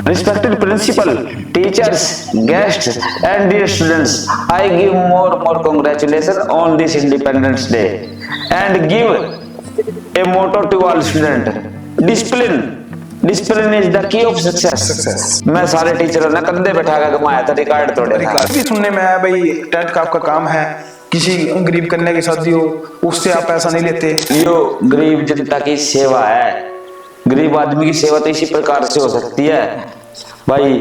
Respected principal, teachers, guests, and dear students, I give more congratulations on this Independence Day and give a motto to all students: discipline. Discipline is the key of success. मैं सारे टीचरों ने कंधे बैठा कर घुमाया था, record तोड़े था। भी सुनने में आया भाई, टेंट का आपका काम है, किसी गरीब कन्या की शादी हो उससे आप पैसा नहीं लेते। यो गरीब जनता की सेवा है। गरीब आदमी की सेवा तो इसी प्रकार से हो सकती है भाई।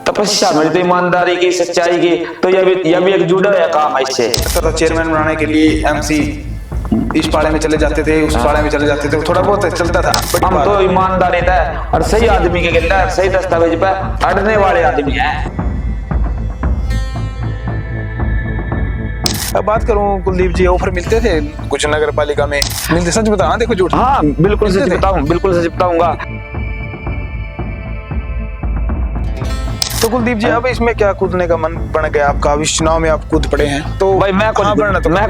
तपस्या मेरी तो ईमानदारी की, सच्चाई की, तो यह भी एक जुड़ा हुआ काम है इससे। तो चेयरमैन बनाने के लिए एमसी इस पाड़े में चले जाते थे, उस पाड़े में चले जाते थे, थोड़ा बहुत चलता था। हम तो ईमानदारी था और सही आदमी के गिल्ला, सही दस्तावेज पे अड़ने वाले आदमी हैं। अब बात करूं कुलदीप जी, ऑफर मिलते थे कुछ नगर पालिका में? मिलते? सच बताना, देखो झूठ। हाँ बिल्कुल सच बताऊं, बिल्कुल सच बताऊंगा। तो कुलदीप जी, अब इसमें क्या कूदने का मन बन गया आपका? अब इस चुनाव में आप कूद पड़े हैं तो भाई मैं को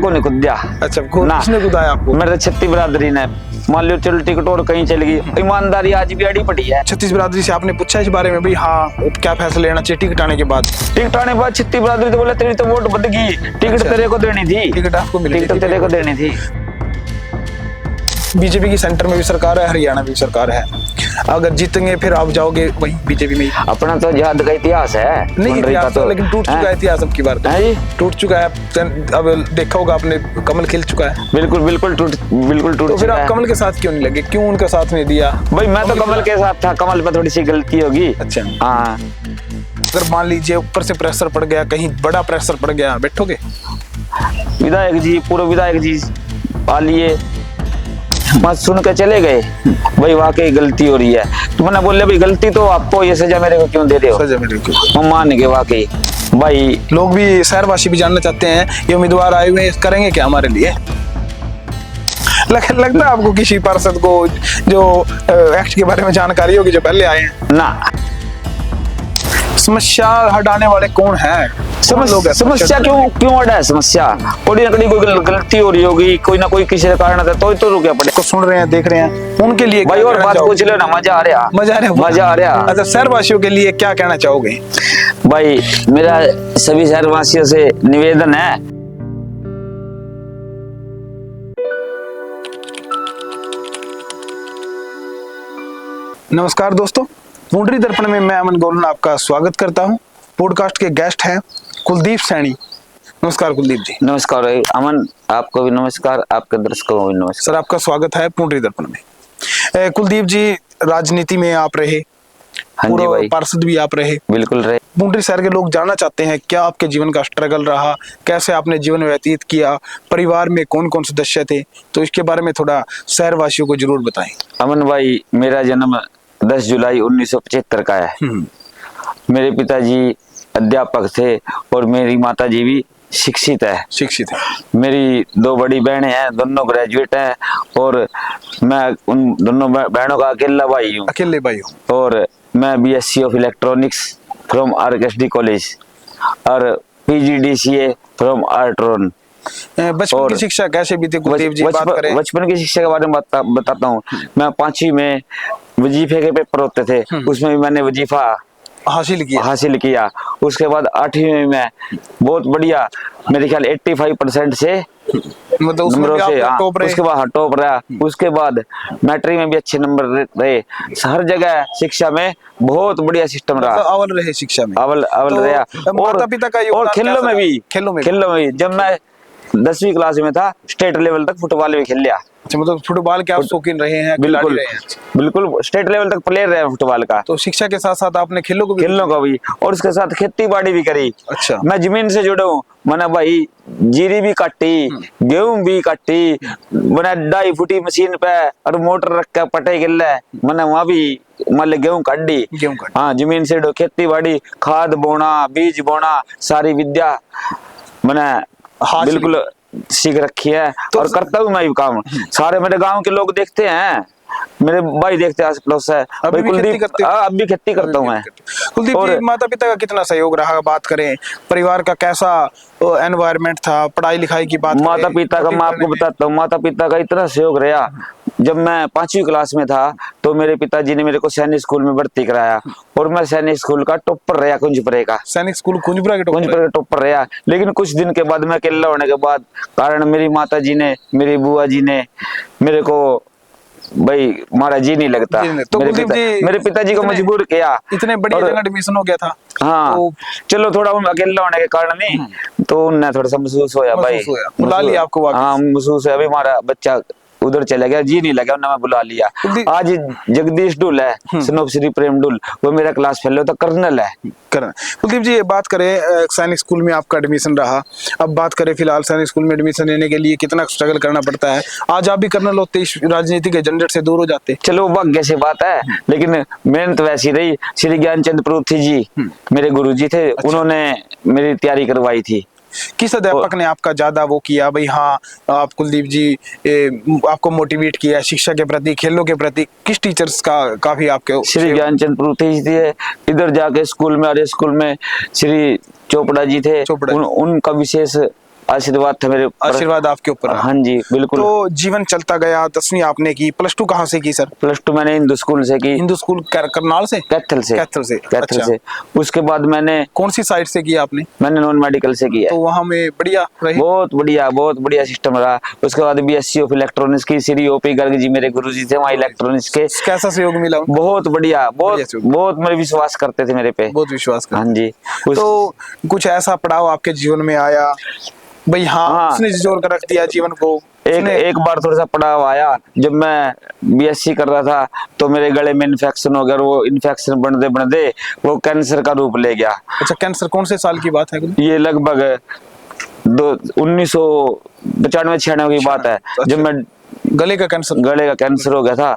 नहीं कूद दिया। अच्छा, किसने कूदाया आपको? मेरे छत्ती बिरादरी ने। मान लो चल टिकट और कहीं चल गई, ईमानदारी आज भी अड़ी पड़ी है। छत्तीस बिरादरी से आपने पूछा इस बारे में भाई? हाँ, क्या फैसला लेना चाहिए टिकट आने के बाद? टिकट आने के बाद छत्ती बिरादरी तो बोले तेरी तो वोट बद गई, टिकट तेरे को देनी थी। टिकट आपको मिली? टिकट तेरे को देनी थी। बीजेपी की सेंटर में भी सरकार है, हरियाणा में भी सरकार है। अगर जीतेंगे फिर आप जाओगे वही बीजेपी में? अपना तो याद का इतिहास है। नहीं इतिहास तो, लेकिन टूट चुका है इतिहास अब की बार। टूट चुका है। अब देखा होगा आपने, कमल खिल चुका है। बिल्कुल टूट तो फिर आप कमल के साथ क्यों नहीं लगे? क्यों उनका साथ नहीं दिया? भाई मैं तो कमल के साथ था, कमल पे थोड़ी सी गलती होगी। अच्छा हाँ। अगर मान लीजिए ऊपर से प्रेशर पड़ गया, कहीं बड़ा प्रेशर पड़ गया, बैठोगे? विधायक जी, पूर्व विधायक जी आ लिए, बात सुन के चले गए, भाई वाकई गलती हो रही है। तो मैंने बोले भाई गलती तो आपको, ये सजा मेरे को क्यों दे रहे हो? सजा मेरे को। हम मान गए वाकई। भाई लोग भी, शहरवासी भी जानना चाहते हैं ये उम्मीदवार आए हुए करेंगे क्या हमारे लिए? लगता है आपको किसी पार्षद को जो एक्ट के बारे में जानकारी होगी जो पहले आए हैं? ना। समस्या हटाने वाले कौन है? समस्या क्यों हटा है? समस्या कोई ना कोई गलती हो रही होगी, कोई ना कोई किसी कारण था तो रुके पड़े। को सुन रहे हैं, देख रहे हैं, उनके लिए भाई और बात पूछ लो ना, मजा आ रहा। अच्छा, शहरवासियों के लिए क्या कहना चाहोगे? भाई मेरा सभी शहरवासियों से निवेदन है, नमस्कार दोस्तों, पुंडरी दर्पण में मैं अमन गोलन आपका स्वागत करता हूं। पॉडकास्ट के गेस्ट हैं कुलदीप सैनी। नमस्कार कुलदीप जी। नमस्कार अमन, आपको भी नमस्कार, आपके दर्शकों को भी नमस्कार। सर, आपका स्वागत है पुंडरी दर्पण में। कुलदीप जी, राजनीति में आप रहे, पार्षद भी आप रहे। बिल्कुल रहे। पुंडरी शहर के लोग जानना चाहते हैं क्या आपके जीवन का स्ट्रगल रहा, कैसे आपने जीवन व्यतीत किया, परिवार में कौन कौन सदस्य थे, तो इसके बारे में थोड़ा शहरवासियों को जरूर बताएं। अमन भाई, मेरा जन्म 10 जुलाई 1975 का है। मेरे पिताजी अध्यापक थे और मेरी माताजी भी शिक्षित है। मेरी 2 बड़ी बहनें हैं, दोनों ग्रेजुएट हैं और मैं उन दोनों बहनों का अकेले भाई हूँ। और मैं BSc of electronics from RKSD college और PGDCA फ्रॉम आर्ट्रोन। बचपन की शिक्षा कैसे बीती कुलदीप जी? बात करें बचपन की शिक्षा के बारे में बताता हूँ। मैं 5वीं में वजीफे के पेपर होते थे, उसमें भी मैंने वजीफा हासिल किया। उसके बाद 8वीं में बहुत बढ़िया, मेरे ख्याल 85% से मतलब नंबरों से उसके बाद टॉप रहा। उसके बाद मैट्रिक में भी अच्छे नंबर रहे। हर जगह शिक्षा में बहुत बढ़िया सिस्टम रहा। अव्वल रहे शिक्षा में, अव्वल रहा। माता पिता का और खेलों में भी जब मैं 10वीं क्लास में था, स्टेट लेवल तक फुटबॉल भी खेल लिया। अच्छा, मतलब फुटबॉल के आप शौकीन रहे हैं? बिल्कुल स्टेट लेवल तक प्लेयर रहे फुटबॉल का। तो शिक्षा के साथ साथ आपने खेलों को भी और उसके साथ खेती बाड़ी भी करी। अच्छा, मैं जमीन से जुड़ा हूँ। मैंने भाई जीरी भी काटी, गेहूं भी काटी, मैंने 2.5 फुटी मशीन पे और मोटर रख के पटे गिल्ले, मैंने वहाँ भी मतलब गेहूं काटी। हाँ, जमीन से खेती बाड़ी, खाद बोना, बीज बोना, सारी विद्या मैंने बिल्कुल सीख रखी है। तो और करता हूँ मैं ये काम। सारे मेरे गांव के लोग देखते हैं मेरे भाई देखते आस पड़ोस है। अभी भाई भी खेती करते हो? अब भी खेती करता हूँ मैं। कुलदीप और जी, माता पिता का कितना सहयोग रहा? बात करें परिवार का कैसा एनवायरनमेंट था, पढ़ाई लिखाई की बात करें, माता पिता का रोटी मैं पानी आपको में? बताता हूँ, माता पिता का इतना सहयोग रहा। जब मैं 5वीं क्लास में था तो मेरे पिताजी ने मेरे को सैनिक स्कूल में भर्ती कराया और मैं सैनिक स्कूल का टॉपर रहा, कुंजपुरे का। सैनिक स्कूल कुंजपुरा के टॉपर कुंजपुरे का टॉपर रहा। लेकिन कुछ दिन के बाद मैं अकेला होने के बाद कारण मेरी माता जी ने, मेरी बुआ जी ने मेरे को, भाई हमारा जी नहीं लगता। जी नहीं, तो कुलदीप जी मेरे पिताजी को इतने- मजबूर किया। इतने बड़ी और जगह एडमिशन हो गया था। हाँ तो चलो थोड़ा उन अकेला होने के कारण नहीं तो उन्हें थोड़ा सा महसूस होया भाई। महसूस होया, बुला लिया आपको वापस। हाँ महसूस है, अभी हमारा बच्चा उधर चला गया, जी नहीं लगा, उन्हें मैं बुला लिया। कुलदीप- आज जगदीश डुल है, स्नोप श्री प्रेम डुल, वो मेरा क्लास फेलो तो कर्नल है। करना। कुलदीप जी, ये बात करें सैनिक स्कूल में आपका एडमिशन रहा, अब बात करें फिलहाल सैनिक स्कूल में एडमिशन लेने के लिए कितना स्ट्रगल करना पड़ता है? आज आप भी कर्नल होते, इस राजनीति के झंझट से दूर हो जाते। चलो भाग्य से बात है, लेकिन मेहनत वैसी रही। श्री ज्ञानचंद परूथी जी मेरे गुरुजी थे, उन्होंने मेरी तैयारी करवाई थी। किस अध्यापक ने आपका ज्यादा वो किया भाई? हाँ, आप कुलदीप जी आपको मोटिवेट किया शिक्षा के प्रति, खेलों के प्रति? किस टीचर्स का काफी आपके? श्री ज्ञानचंद परूथी जी थे। इधर जाके स्कूल में, अरे स्कूल में श्री चोपड़ा जी थे, चोपड़ा जी। उनका विशेष आशीर्वाद था मेरे ऊपर। आशीर्वाद आपके ऊपर रहा। हाँ जी बिल्कुल। तो जीवन चलता गया, 10वीं आपने की, +2 कहाँ से की सर? +2 मैंने हिंदू स्कूल से की। हिंदू स्कूल करनाल से? कैथल से। कैथल से। कैथल अच्छा। से। उसके बाद मैंने कौन सी साइड से किया आपने? मैंने नॉन मेडिकल से किया। तो वहां में बढ़िया रही? बहुत बढ़िया सिस्टम रहा। उसके बाद BSc ऑफ इलेक्ट्रॉनिक्स की श्री OP गर्ग जी मेरे गुरुजी थे वहाँ इलेक्ट्रॉनिक्स के। कैसा सहयोग मिला उनका? बहुत बढ़िया, बढ़िया सहयोग। बहुत मेरे विश्वास करते थे मेरे पे। बहुत विश्वास करते। हाँ जी। तो कुछ ऐसा पड़ाव आपके जीवन में आया भाई? हाँ, उसने जोड़ कर रख दिया जीवन को? एक बार थोड़ा सा पड़ाव आया जब मैं BSc कर रहा था तो मेरे गले में इन्फेक्शन हो गया और वो इन्फेक्शन बढ़ते बढ़ते वो कैंसर का रूप ले गया। अच्छा, कैंसर कौन से साल की बात है? ये लगभग 1995-96 की बात है, जब मैं गले का कैंसर हो गया था।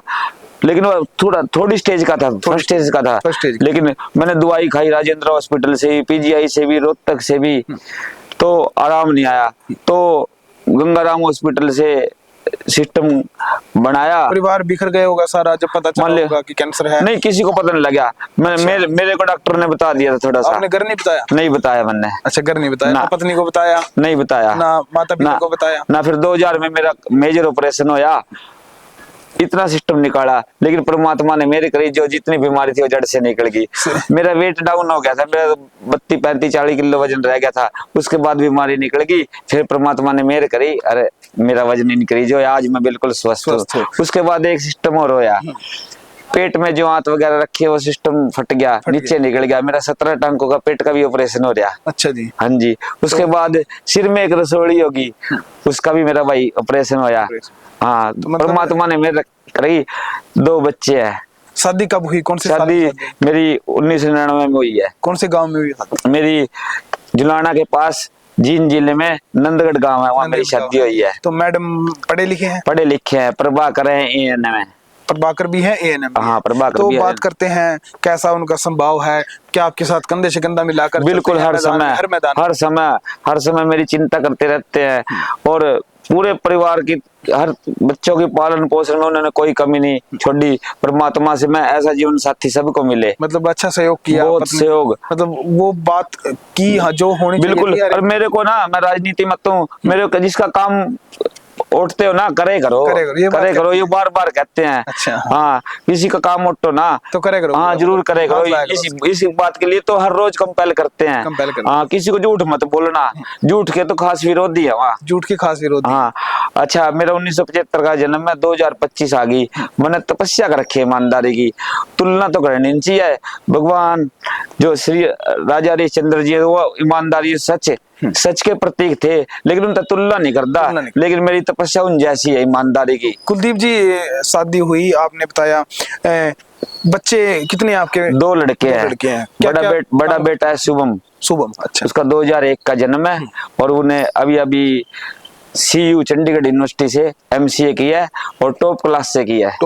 लेकिन वो थोड़ी स्टेज का था, फर्स्ट स्टेज का था। लेकिन मैंने दवाई खाई राजेंद्र हॉस्पिटल से भी, PGI से भी, रोहतक से भी, तो आराम नहीं आया। तो गंगाराम हॉस्पिटल से सिस्टम बनाया। परिवार बिखर गया होगा सारा जब पता चला होगा कि कैंसर है? नहीं, किसी को पता नहीं लगा। मेरे को डॉक्टर ने बता दिया था थोड़ा सा। आपने घर नहीं बताया? नहीं बताया मैंने। अच्छा, घर नहीं बताया ना? पत्नी को बताया? नहीं बताया ना माता पिता को बताया ना। फिर 2000 में मेरा मेजर ऑपरेशन होया, इतना सिस्टम निकाला, लेकिन परमात्मा ने मेरे करीब जो जितनी बीमारी थी वो जड़ से निकल गई। मेरा वेट डाउन हो गया था, मेरा 32, 35, 40 किलो वजन रह गया था। उसके बाद बीमारी निकल गई, फिर परमात्मा ने मेरे करी, अरे मेरा वजन ही निकली जो आज मैं बिल्कुल स्वस्थ हूँ। उसके बाद एक सिस्टम और होया, पेट में जो आंत वगैरह रखी है वो सिस्टम फट गया, नीचे निकल गया। मेरा 17 टांकों का पेट का भी ऑपरेशन हो रहा। अच्छा जी। हाँ जी। उसके बाद सिर में एक रसोड़ी होगी, उसका भी मेरा भाई ऑपरेशन होया। हाँ, तो परमात्मा ने मेरे करी 2 बच्चे हैं। शादी कब हुई? कौन से साल? शादी मेरी 1999 में हुई है। कौन से गांव में हुई? मेरी जुलाना के पास जींद जिले में नंदगढ़ गांव है, वहाँ मेरी शादी हुई है। तो मैडम पढ़े लिखे हैं? पढ़े लिखे हैं, प्रभाकर है ANM है। प्रभाकर भी है ANM? हाँ, प्रभाकर तो भी बात करते हैं कैसा उनका संभाव है? क्या आपके साथ कंधे से कंधा मिलाकर? बिल्कुल, हर समय मेरी चिंता करते रहते हैं और पूरे परिवार की, हर बच्चों की पालन पोषण में उन्होंने कोई कमी नहीं छोड़ी। परमात्मा से मैं ऐसा जीवन साथी सबको मिले। मतलब अच्छा सहयोग किया? बहुत सहयोग। मतलब वो बात की जो होनी बिल्कुल। और मेरे को ना, मैं राजनीति मत हूँ, मेरे को जिसका काम उठते हो ना करे करो, ये बार बार कहते हैं। अच्छा। हाँ, किसी का काम उठो ना तो करे करो। हाँ, जरूर करे करो। इसी बात के लिए तो हर रोज कंपेल करते हैं। हाँ, किसी को झूठ मत बोलना, झूठ के तो खास विरोधी है वहाँ। झूठ के खास विरोधी। हाँ। अच्छा, मेरा 1975 का जन्म है, 2025 आ गई। मैंने तपस्या कर रखी है ईमानदारी की। तुलना तो करनी चाहिए। भगवान जो श्री राजा हरिश्चंद्र जी है वो ईमानदारी सच के प्रतीक थे, लेकिन उनका तुलना नहीं करता। लेकिन मेरी तपस्या उन जैसी है ईमानदारी की। कुलदीप जी, शादी हुई आपने बताया, बच्चे कितने आपके? 2 लड़के हैं। बड़ा बेटा है शुभम। अच्छा। उसका उसका 2001 का जन्म है और उन्हें अभी CU चंडीगढ़ यूनिवर्सिटी से MCA किया है और टॉप क्लास से किया है।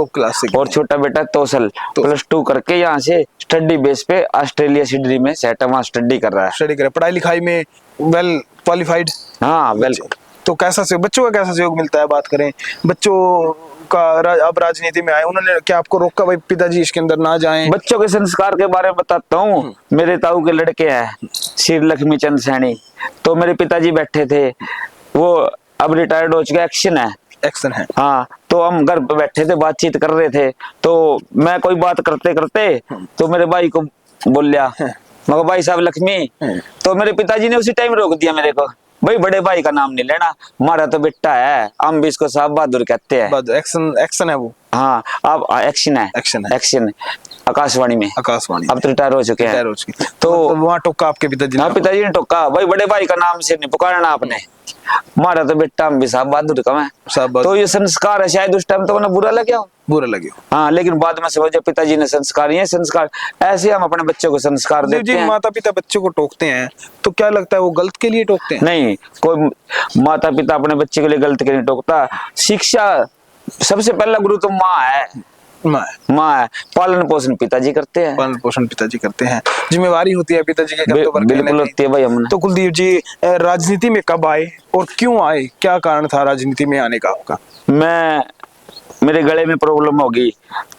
और छोटा बेटा तोसल +2 करके यहाँ से स्टडी बेस पे ऑस्ट्रेलिया सिडनी में सेट वहाँ स्टडी कर रहा है। पढ़ाई लिखाई में वेल क्वालिफाइड? हाँ, वेल तो कैसा से बच्चों का कैसा सहयोग मिलता है? बात करें बच्चों का, अब राजनीति में आए, उन्होंने क्या आपको रोका भाई पिताजी इसके अंदर ना जाएं? बच्चों के संस्कार के बारे में बताता हूँ। मेरे ताऊ के लड़के हैं श्री लक्ष्मी चंद सैनी, तो मेरे पिताजी बैठे थे, वो अब रिटायर्ड हो चुके, एक्शन है। हाँ, तो हम घर पे बैठे थे, बातचीत कर रहे थे, तो मैं कोई बात करते करते तो मेरे भाई को बोल लिया, मगर भाई साहब लक्ष्मी, तो मेरे पिताजी ने उसी टाइम रोक दिया मेरे को, भाई बड़े भाई का नाम नहीं लेना, हमारा तो बेटा है, हम भी इसको साहब बहादुर कहते हैं। एक्शन है वो। हाँ, अब एक्शन आकाशवाणी में, अब तो रिटायर हो चुके हैं। तो वहाँ टोका आपके पिताजी ने? हाँ, पिताजी ने टोका, भाई बड़े भाई का नाम से नहीं पुकारना आपने, हमारा तो बेटा, हम भी साहब बहादुर कम है। तो ये संस्कार है, शायद उस टाइम तो उन्हें बुरा लगे। हाँ, लेकिन बाद में समझो पिताजी ने संस्कार, ये संस्कार ऐसे हम अपने बच्चों को संस्कार देते हैं। माता पिता बच्चों को टोकते हैं तो क्या लगता है वो गलत के लिए टोकते हैं? नहीं, कोई माता पिता अपने बच्चे के लिए गलत के लिए टोकता। शिक्षा सबसे पहला गुरु तो माँ है। पालन पोषण पिताजी करते हैं। जिम्मेवारी होती है पिताजी के, बिल्कुल होती है भाई। हमने तो कुलदीप जी राजनीति में कब आए और क्यों आए, क्या कारण था राजनीति में आने का आपका? मेरे गले में प्रॉब्लम हो गई,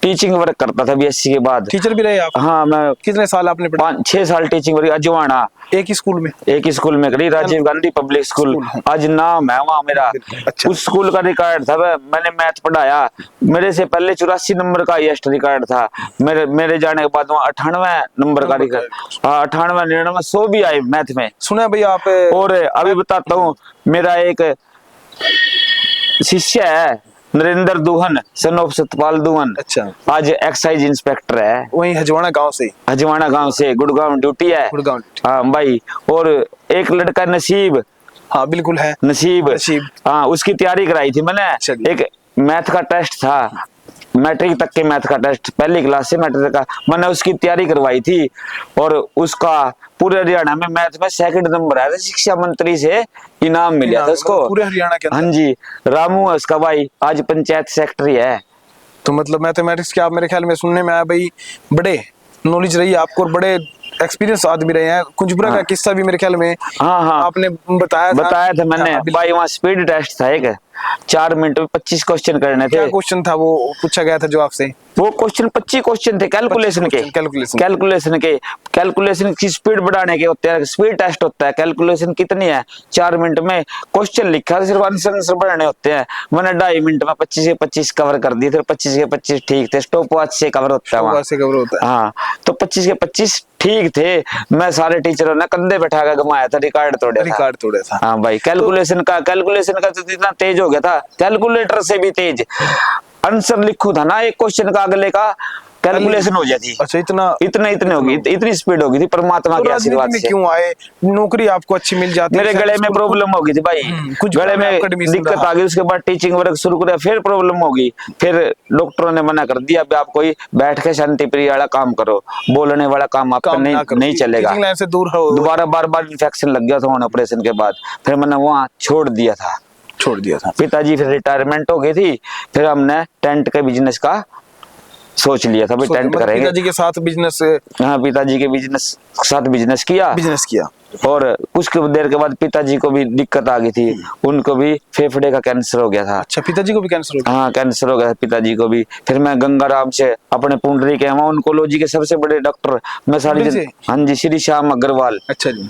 टीचिंग वर्क करता था बीएससी के बाद। टीचर भी रहे आप? हाँ, मैं कितने साल आपने पढ़ा? 6 साल टीचिंग वर्क अजवाना, एक ही स्कूल में करी, राजीव गांधी पब्लिक स्कूल, आज नाम है वहाँ मेरा। अच्छा। उस स्कूल का रिकॉर्ड था, मैंने मैथ पढ़ाया, मेरे से पहले 84 नंबर का हाईएस्ट रिकॉर्ड था। मेरे जाने के बाद वहाँ 98 नंबर का रिकॉर्ड, 98 99 100 भी आए मैथ में। सुना भैया आप? और अभी बताता हूँ, मेरा एक शिष्य है नरेंद्र दुहन, सन ऑफ सतपाल दुहन। अच्छा। आज एक्साइज इंस्पेक्टर है, वही हजवाना गांव से गुड़गांव ड्यूटी है। हाँ भाई, और एक लड़का नसीब। हाँ बिल्कुल है, नसीब। हाँ, उसकी तैयारी कराई थी मैंने। एक मैथ का टेस्ट था, मैट्रिक तक के मैथ का टेस्ट, पहली क्लास से मैट्रिक का, मैंने उसकी तैयारी करवाई थी, और उसका पूरे हरियाणा में मैथ में 2nd नंबर आया था, शिक्षा मंत्री से इनाम मिला था उसको, पूरे हरियाणा के अंदर। हाँ जी, रामू है उसका भाई, आज पंचायत सेक्रेटरी है। तो मतलब मैथमेटिक्स के आप, मेरे ख्याल में सुनने में आया भाई बड़े नॉलेज रही है आपको, और बड़े एक्सपीरियंस आदमी रहे हैं। कुंजपुरा का किस्सा भी मेरे ख्याल में आपने बताया था मैंने भाई। वहाँ स्पीड टेस्ट था, एक 4 मिनट में 25 क्वेश्चन करने थे। क्या क्वेश्चन था वो पूछा गया था जो आपसे? वो क्वेश्चन 25 क्वेश्चन थे कैलकुलेशन की स्पीड बढ़ाने के होते हैं, स्पीड टेस्ट होता है, कैलकुलेशन कितनी है, 4 मिनट में क्वेश्चन लिखा, सिर्फ आंसर बढ़ाने होते हैं। मैंने 2.5 मिनट में 25 के 25 कवर कर दिए थे, 25 के 25 ठीक थे, स्टॉप वॉच से कवर होता है। हाँ, तो 25 के 25 ठीक थे। मैं सारे टीचरों ने कंधे बैठा कर घुमाया था, रिकॉर्ड तोड़ा था। हाँ भाई, कैलकुलेशन का तो इतना तेज हो गया था, कैलकुलेटर से भी तेज। आंसर लिखू था ना एक क्वेश्चन का, अगले का कैलकुलेशन हो जाती। अच्छा, इतने होगी, इतनी स्पीड होगी थी परमात्मा के आशीर्वाद से। क्यों आए? नौकरी आपको अच्छी मिल जाती? मेरे गले में प्रॉब्लम हो गई थी भाई, गले में दिक्कत आ गई, उसके बाद टीचिंग वर्क शुरू किया, फिर प्रॉब्लम होगी, फिर डॉक्टरों ने मना कर दिया, आप कोई बैठ के शांति प्रिय वाला काम करो, बोलने वाला काम आपका नहीं चलेगा, से दूर हो। दोबारा बार इन्फेक्शन लग गया था ऑपरेशन के बाद, फिर मैंने वहाँ छोड़ दिया था। पिताजी फिर रिटायरमेंट हो गई थी, फिर हमने टेंट के बिजनेस का सोच लिया था, भाई टेंट करेंगे। पिताजी के साथ बिजनेस? हाँ, पिताजी के साथ बिजनेस किया। और कुछ देर के बाद पिताजी को भी दिक्कत आ गई थी, उनको भी फेफड़े का कैंसर हो गया था। अच्छा, पिताजी को भी कैंसर हो गया? हाँ, कैंसर हो गया पिताजी को भी। फिर मैं गंगाराम से अपने पुंडरी के ऑन्कोलॉजी के सबसे बड़े डॉक्टर, मैं हाँ जी, श्री श्याम अग्रवाल। अच्छा जी।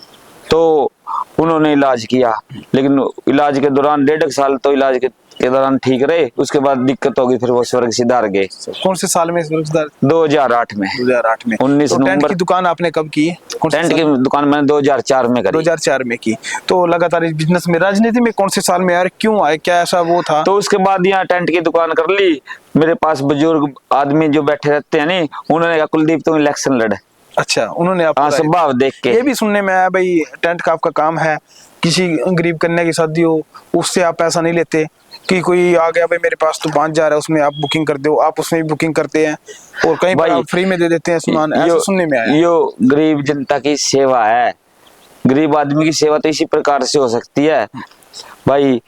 तो उन्होंने इलाज किया, लेकिन इलाज के दौरान 1.5 साल तो इलाज के दौरान ठीक रहे, उसके बाद दिक्कत हो गई, फिर वो स्वर्ग सिधार गए। कौन से साल में स्वर्ग सिधार? 2008 में। 19 तो नवंबर। टेंट की दुकान आपने कब की? टेंट की दुकान मैंने 2004 में करी। 2004 में की। तो लगातार इस बिजनेस में, राजनीति में कौन से साल में यार क्यों आए, क्या ऐसा वो था? तो उसके बाद यहाँ टेंट की दुकान कर ली। मेरे पास बुजुर्ग आदमी जो बैठे रहते हैं नहीं, उन्होंने कहा कुलदीप तुम इलेक्शन लड़। अच्छा, उन्होंने आपका स्वभाव देख के। ये भी सुनने में आया भाई टेंट का आपका काम है, किसी गरीब कन्या की शादी हो उससे आप पैसा नहीं लेते, कि कोई आ गया भाई मेरे पास तो 5,000 है, उसमें आप बुकिंग कर दो, आप उसमें भी बुकिंग करते हैं, और कहीं पर फ्री में दे देते हैं सामान, ऐसा सुनने में आया। यो गरीब जनता की सेवा है, गरीब आदमी की सेवा तो इसी प्रकार से हो सकती है भाई।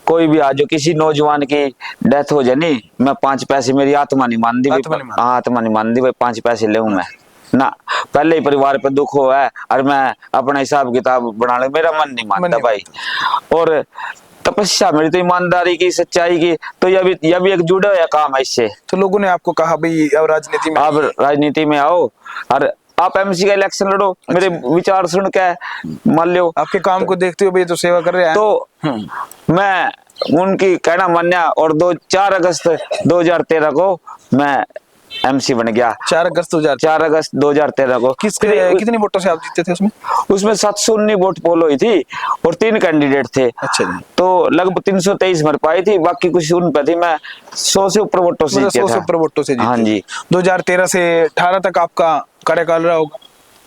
कोई भी आज किसी नौजवान की डेथ हो जाए नहीं, मैं 5 पैसे, मेरी आत्मा नहीं मानती, आत्मा नहीं मानती भाई 5 पैसे ले मैं ना, पहले ही परिवार पे दुख हुआ है और मैं अपना हिसाब किताब बना ले, मेरा मन नहीं मानता भाई। और तपस्या मेरी तो ईमानदारी की, सच्चाई की, तो यह भी एक जुड़ा हुआ काम है इससे। तो लोगों ने आपको कहा भाई अब राजनीति में आप राजनीति में आओ और आप एमसी का इलेक्शन लड़ो। मेरे विचार सुन के मान लो, आपके काम को देखते हुए ये तो सेवा कर रहे हैं। तो मैं उनकी कहना मान्या और 4 अगस्त 2013 को मैं एमसी बन गया। 4 अगस्त 2013 को। कितनी वोटों से आप जीते थे उसमें? उसमें 719 वोट पोल हुई थी और 3 कैंडिडेट थे। अच्छा जी। तो लगभग 323 भर पाई थी, बाकी कुछ उन पे थी। मैं 100 से ऊपर वोटों से जीता 100 से ऊपर वोटों से जीते। हाँ जी। 2013 से 18 तक आपका कार्यकाल रहा होगा।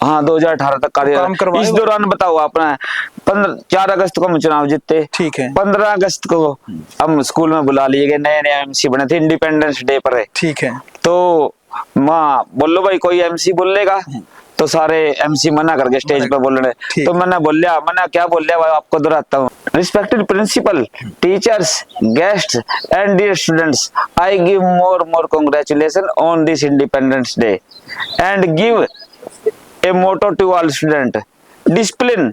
हाँ, 2018 तक कार्य। इस दौरान बताओ आपने 4 अगस्त को हम चुनाव जीते। ठीक है। 15 अगस्त को हम स्कूल में बुला लिए गए, नए नए एमसी बने थे, इंडिपेंडेंस डे पर है। ठीक है। तो माँ बोलो भाई कोई एमसी बोलेगा, तो सारे एमसी मना करके स्टेज पे बोल रहे। तो मैंने बोलिया, मैंने क्या बोल लिया आपको दोहराता हूँ। Respected principal, teachers, guest and dear students, I give more congratulation on this independence day and give a motto to all student, discipline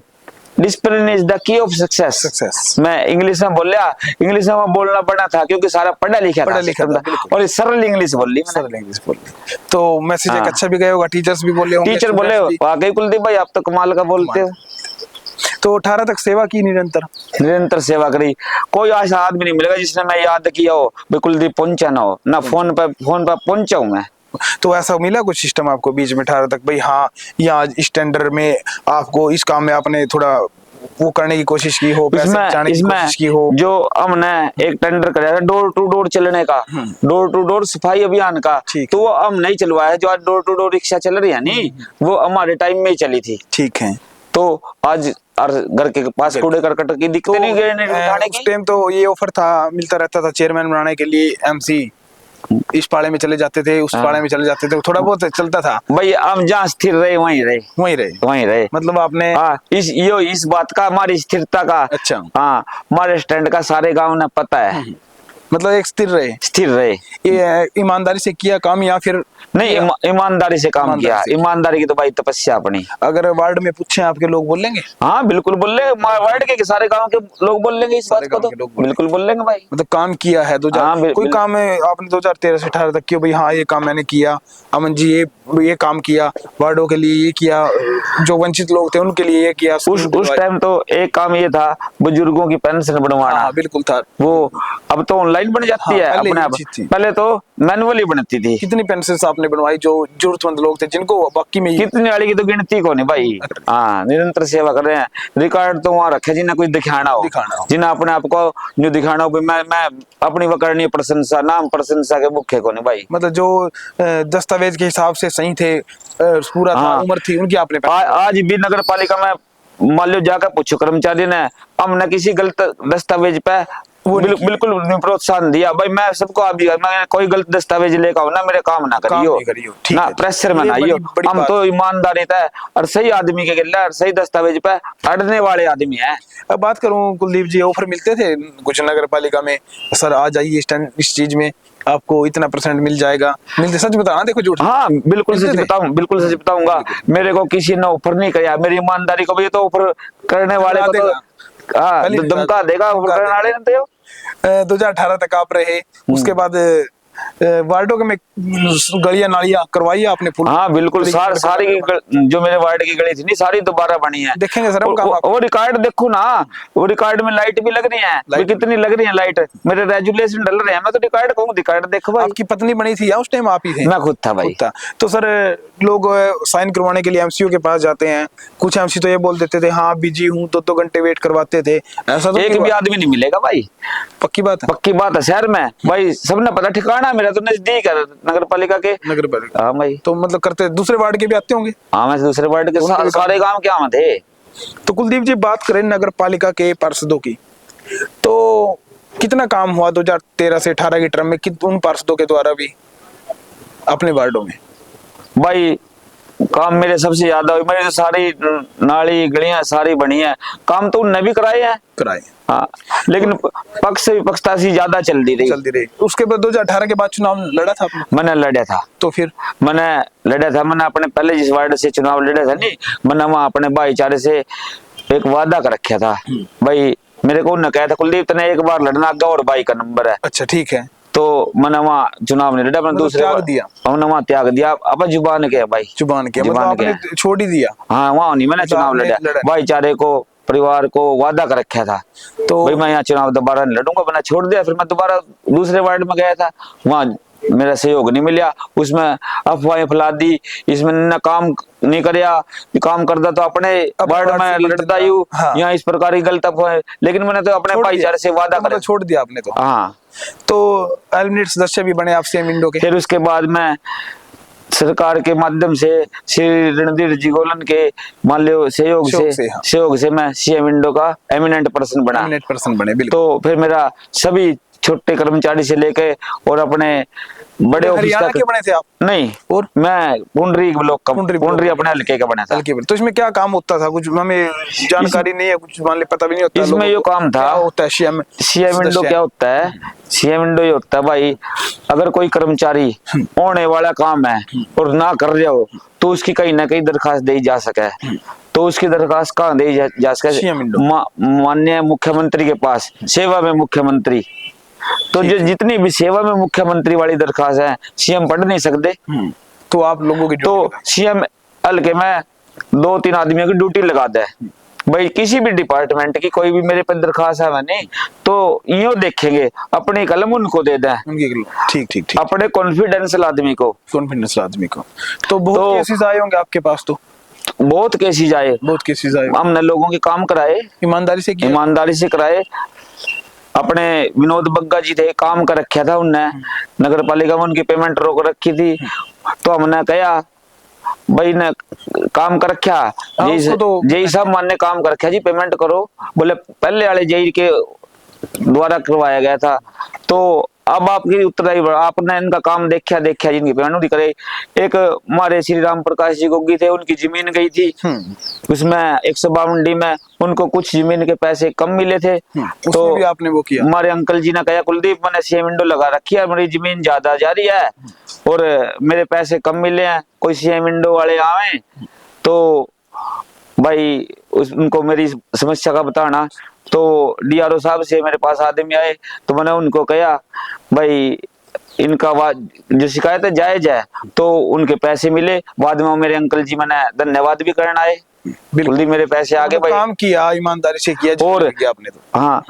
is the key of success। मैं इंग्लिश में बोलिया, इंग्लिश में बोलना पड़ा था क्योंकि सारा पढ़ा लिखा था और ये सरल इंग्लिश बोल ली। तो मैसेज एक अच्छा भी गया होगा, टीचर्स भी बोले होंगे। टीचर बोले वाकई कुलदीप भाई आप तो कमाल का बोलते हो। तो 18 तक सेवा की, निरंतर सेवा करी। कोई ऐसा आदमी नहीं मिलेगा जिसने मैं याद किया हो कुलदीप पहुंचा ना हो, ना फोन पे पहुंचा हूं मैं। तो ऐसा मिला कुछ सिस्टम आपको बीच में 18 तक भाई हाँ या इस टेंडर में आपको इस काम में आपने थोड़ा वो करने की कोशिश की हो, पैसे बचाने की कोशिश की हो? जो हमने एक टेंडर कराया था डोर टू डोर चलने का, डोर टू डोर सफाई अभियान का, तो वो हम नहीं चलवाया। जो आज डोर टू डोर रिक्शा चल रही है नी, वो हमारे टाइम में ही चली थी। ठीक है। तो आज घर के पास कूड़े करकट की दिक्कत नहीं गए। उस टाइम तो ये ऑफर था, मिलता रहता था चेयरमैन बनाने के लिए, एमसी इस पाड़े में चले जाते थे, उस पाड़े में चले जाते थे, थोड़ा बहुत चलता था भाई। हम जहाँ स्थिर रहे वहीं रहे। मतलब आपने इस बात का, हमारी स्थिरता का, अच्छा हाँ, हमारे स्टैंड का सारे गांव ने पता है। मतलब एक स्थिर रहे। ये ईमानदारी से किया काम या फिर नहीं? ईमानदारी से काम किया। ईमानदारी की तो भाई तपस्या अपनी। अगर वार्ड में पूछे आपके लोग बोल लेंगे? हाँ बिल्कुल बोल लेंगे, वार्ड के सारे गांव के लोग बोल लेंगे इस बात को, तो बिल्कुल बोल लेंगे भाई। मतलब काम किया है। कोई काम है आपने 2013 से 18 तक किया भाई हाँ ये काम मैंने किया, अमन जी ये काम किया, वार्डों के लिए ये किया, जो वंचित लोग थे उनके लिए ये किया। उस टाइम तो एक काम ये था, बुजुर्गों की पेंशन बनवाना। बिल्कुल था वो। अब तो ऑनलाइन बन जाती है अपने आप। पहले तो मैनुअली बनती थी। कितनी पेंशन आपने बनवाई जो जरूरतमंद लोग थे जिनको बाकी में? कितनी वाली की तो गिनती को नहीं भाई। हाँ, निरंतर सेवा कर रहे हैं। रिकॉर्ड तो वहाँ रखे जिन्हें कुछ दिखाना हो, जिन्हें अपने आप को जो दिखाना हो। मैं अपनी वकरणी प्रशंसा, नाम प्रशंसा के मुख्य को नहीं भाई। मतलब जो दस्तावेज के हिसाब से सही थे, पूरा था, उम्र थी उनकी आपने। आज भी नगर पालिका में मान लो जाकर पूछो कर्मचारी ने, हमने किसी गलत दस्तावेज पे बिल्कुल प्रोत्साहन दिया भाई। मैं सबको मैं कोई गलत दस्तावेज लेकर आओ ना, मेरे काम ना करियो ना, प्रेशर में ना आइयो। हम तो ईमानदारी है और सही आदमी के गिल्ला और सही दस्तावेज पे अड़ने वाले आदमी है। अब बात करूं कुलदीप जी, ऑफर मिलते थे कुछ नगर पालिका में, सर आ जाइए इस चीज में आपको इतना % मिल जाएगा? मिलते? सच बताना, देखो झूठ। हाँ बिल्कुल सच बताऊंगा। मेरे को किसी ने ऑफर नहीं किया, मेरी ईमानदारी को भी तो ऑफर करने वाले को तो धमका देगा। 2018 तक आप रहे, उसके बाद वार्डों में गलियां नालियां करवाई आपने? हाँ बिल्कुल, सारी जो मेरे वार्ड की गली थी नहीं, सारी दोबारा बनी है। देखेंगे सर वो रिकॉर्ड देखो ना, वो रिकॉर्ड में लाइट भी लग रही है। कितनी लग रही है लाइट, मेरे रेजुलेशन डल रहे हैं। मैं तो रिकॉर्ड कहूँ, रिकॉर्ड देखो भाई। आपकी पत्नी बनी थी या उस टाइम आप ही थे? मैं खुद था भाई। तो सर लोग साइन करवाने के लिए एमसीओ के पास जाते हैं, कुछ एमसी तो ये बोल देते थे हाँ बिजी हूँ, 2 घंटे वेट करवाते थे। ऐसा तो एक भी आदमी नहीं मिलेगा भाई। पक्की बात है शहर में भाई, सबने पता ठिकाना मेरा तो नजदीक है नगर पालिका के। हाँ भाई। तो मतलब करते दूसरे वार्ड के भी आते होंगे? हाँ, मैं दूसरे वार्ड के सारे गांव के आम थे। तो कुलदीप जी बात करें नगर पालिका के पार्षदों की, तो कितना काम हुआ 2013 से 18 की टर्म में उन पार्षदों के द्वारा भी अपने वार्डों में? भाई काम मेरे सबसे ज्यादा हुई। मेरी तो सारी नाली गलियां सारी बनी है। काम तो उनने भी कराए हैं। हाँ, लेकिन पक्ष से विपक्षता सी ज्यादा चलती रही। उसके बाद 2018 के बाद चुनाव लड़ा था आपने? मैंने लड़ा था। तो फिर मैंने अपने पहले जिस वार्ड से चुनाव लड़ा था नहीं, मैंने वहाँ अपने भाईचारे से एक वादा कर रखा था भाई, मेरे को उन्होंने कहा था कुलदीप तने एक बार लड़ना आगे और भाई का नंबर है। अच्छा ठीक है। तो मैंने वहाँ चुनाव नहीं लड़ा, मैंने दूसरे त्याग दिया, हमने वहाँ त्याग दिया। अब जुबान के भाई, जुबान के मतलब जुबान आपने के छोड़ ही दिया। हाँ, वहाँ नहीं मैंने चुनाव आपने लड़ा, लड़ा। भाईचारे को परिवार को वादा कर रखा था तो भाई मैं यहाँ चुनाव दोबारा नहीं लड़ूंगा, मैंने छोड़ दिया। फिर मैं दोबारा दूसरे वार्ड में गया था, वहाँ मेरा सहयोग नहीं मिला, उसमें अफवाहें फैला दी, इसमें न काम नहीं करया, काम करता तो अपने वार्ड में लड़ता ही हूँ। हाँ। यहाँ इस प्रकार की गलत अफवाहें, लेकिन मैंने तो अपने भाईचारे से वादा मतलब कर छोड़ दिया आपने तो। हाँ। तो एलिमिनेट सदस्य भी बने आप सीएम विंडो के। फिर उसके बाद मैं सरकार के माध्यम से श्री रणधीर जी गोलन के मान लो सहयोग से मैं सीएम विंडो का एमिनेंट पर्सन बना। एमिनेंट पर्सन बने, बिल्कुल। तो फिर मेरा सभी छोटे कर्मचारी से लेके और अपने बड़े ऑफिस हरियाणा तक। के बने थे आप? नहीं, और मैं पुंडरी ब्लॉक का, पुंडरी अपने हल्के का बना था। तो इसमें क्या काम होता था? कुछ हमें जानकारी नहीं है, कुछ मान ले पता भी नहीं होता। इसमें ये काम था, होता है सीएम विंडो क्या होता है? सीएम विंडो ये होता है भाई, अगर कोई कर्मचारी होने वाला काम है और ना कर रहे हो तो उसकी कहीं ना कहीं दरखास्त दी जा सके। तो उसकी दरखास्त कहाँ दी जा सके? माननीय मुख्यमंत्री के पास, सेवा में मुख्यमंत्री। तो जो जितनी भी सेवा में मुख्यमंत्री वाली दरखास्त है सीएम पढ़ नहीं सकते। तो आप लोगों की तो सीएम हल्के में 2-3 आदमियों की ड्यूटी लगा दे भाई, किसी भी डिपार्टमेंट की कोई भी मेरे पर दरखास्त है नहीं तो यूं देखेंगे, अपनी कलम उनको दे दें। ठीक ठीक ठीक। अपने कॉन्फिडेंशियल आदमी को, तो बहुत केसेस आए होंगे आपके पास? तो बहुत केसेस आए, हमने लोगों के काम कराए, ईमानदारी से कराए। अपने विनोद बग्गा जी थे, काम कर रखा था उनने, नगर पालिका में उनकी पेमेंट रोक रखी थी। तो हमने कहा भाई ने काम कर रखा, जय साहब मान ने काम कर रखा जी, पेमेंट करो। बोले पहले वाले जय के द्वारा करवाया गया था, तो अब आपकी उत्तरदायी, आपने इनका काम देखा जिनकी पेमेंट नहीं करे। एक हमारे श्री राम प्रकाश जी गोगी थे, उनकी जमीन गई थी, उसमें 152 डी में उनको कुछ जमीन के पैसे कम मिले थे। तो भी आपने वो किया? हमारे अंकल जी ने कहा कुलदीप मैंने सीएम विंडो लगा रखी है, मेरी जमीन ज्यादा जा रही है और मेरे पैसे कम मिले हैं, कोई सीएम विंडो वाले आवे तो भाई उनको मेरी समस्या का बताना। तो डीआरओ साहब से मेरे पास आदमी आए, तो मैंने उनको कहा भाई इनका जो शिकायत है जायज है, तो उनके पैसे मिले। बाद में मेरे अंकल जी मैंने धन्यवाद भी करना आए, बिल्कुल मेरे पैसे आ गए भाई। काम किया, ईमानदारी से किया और आपने तो। हाँ,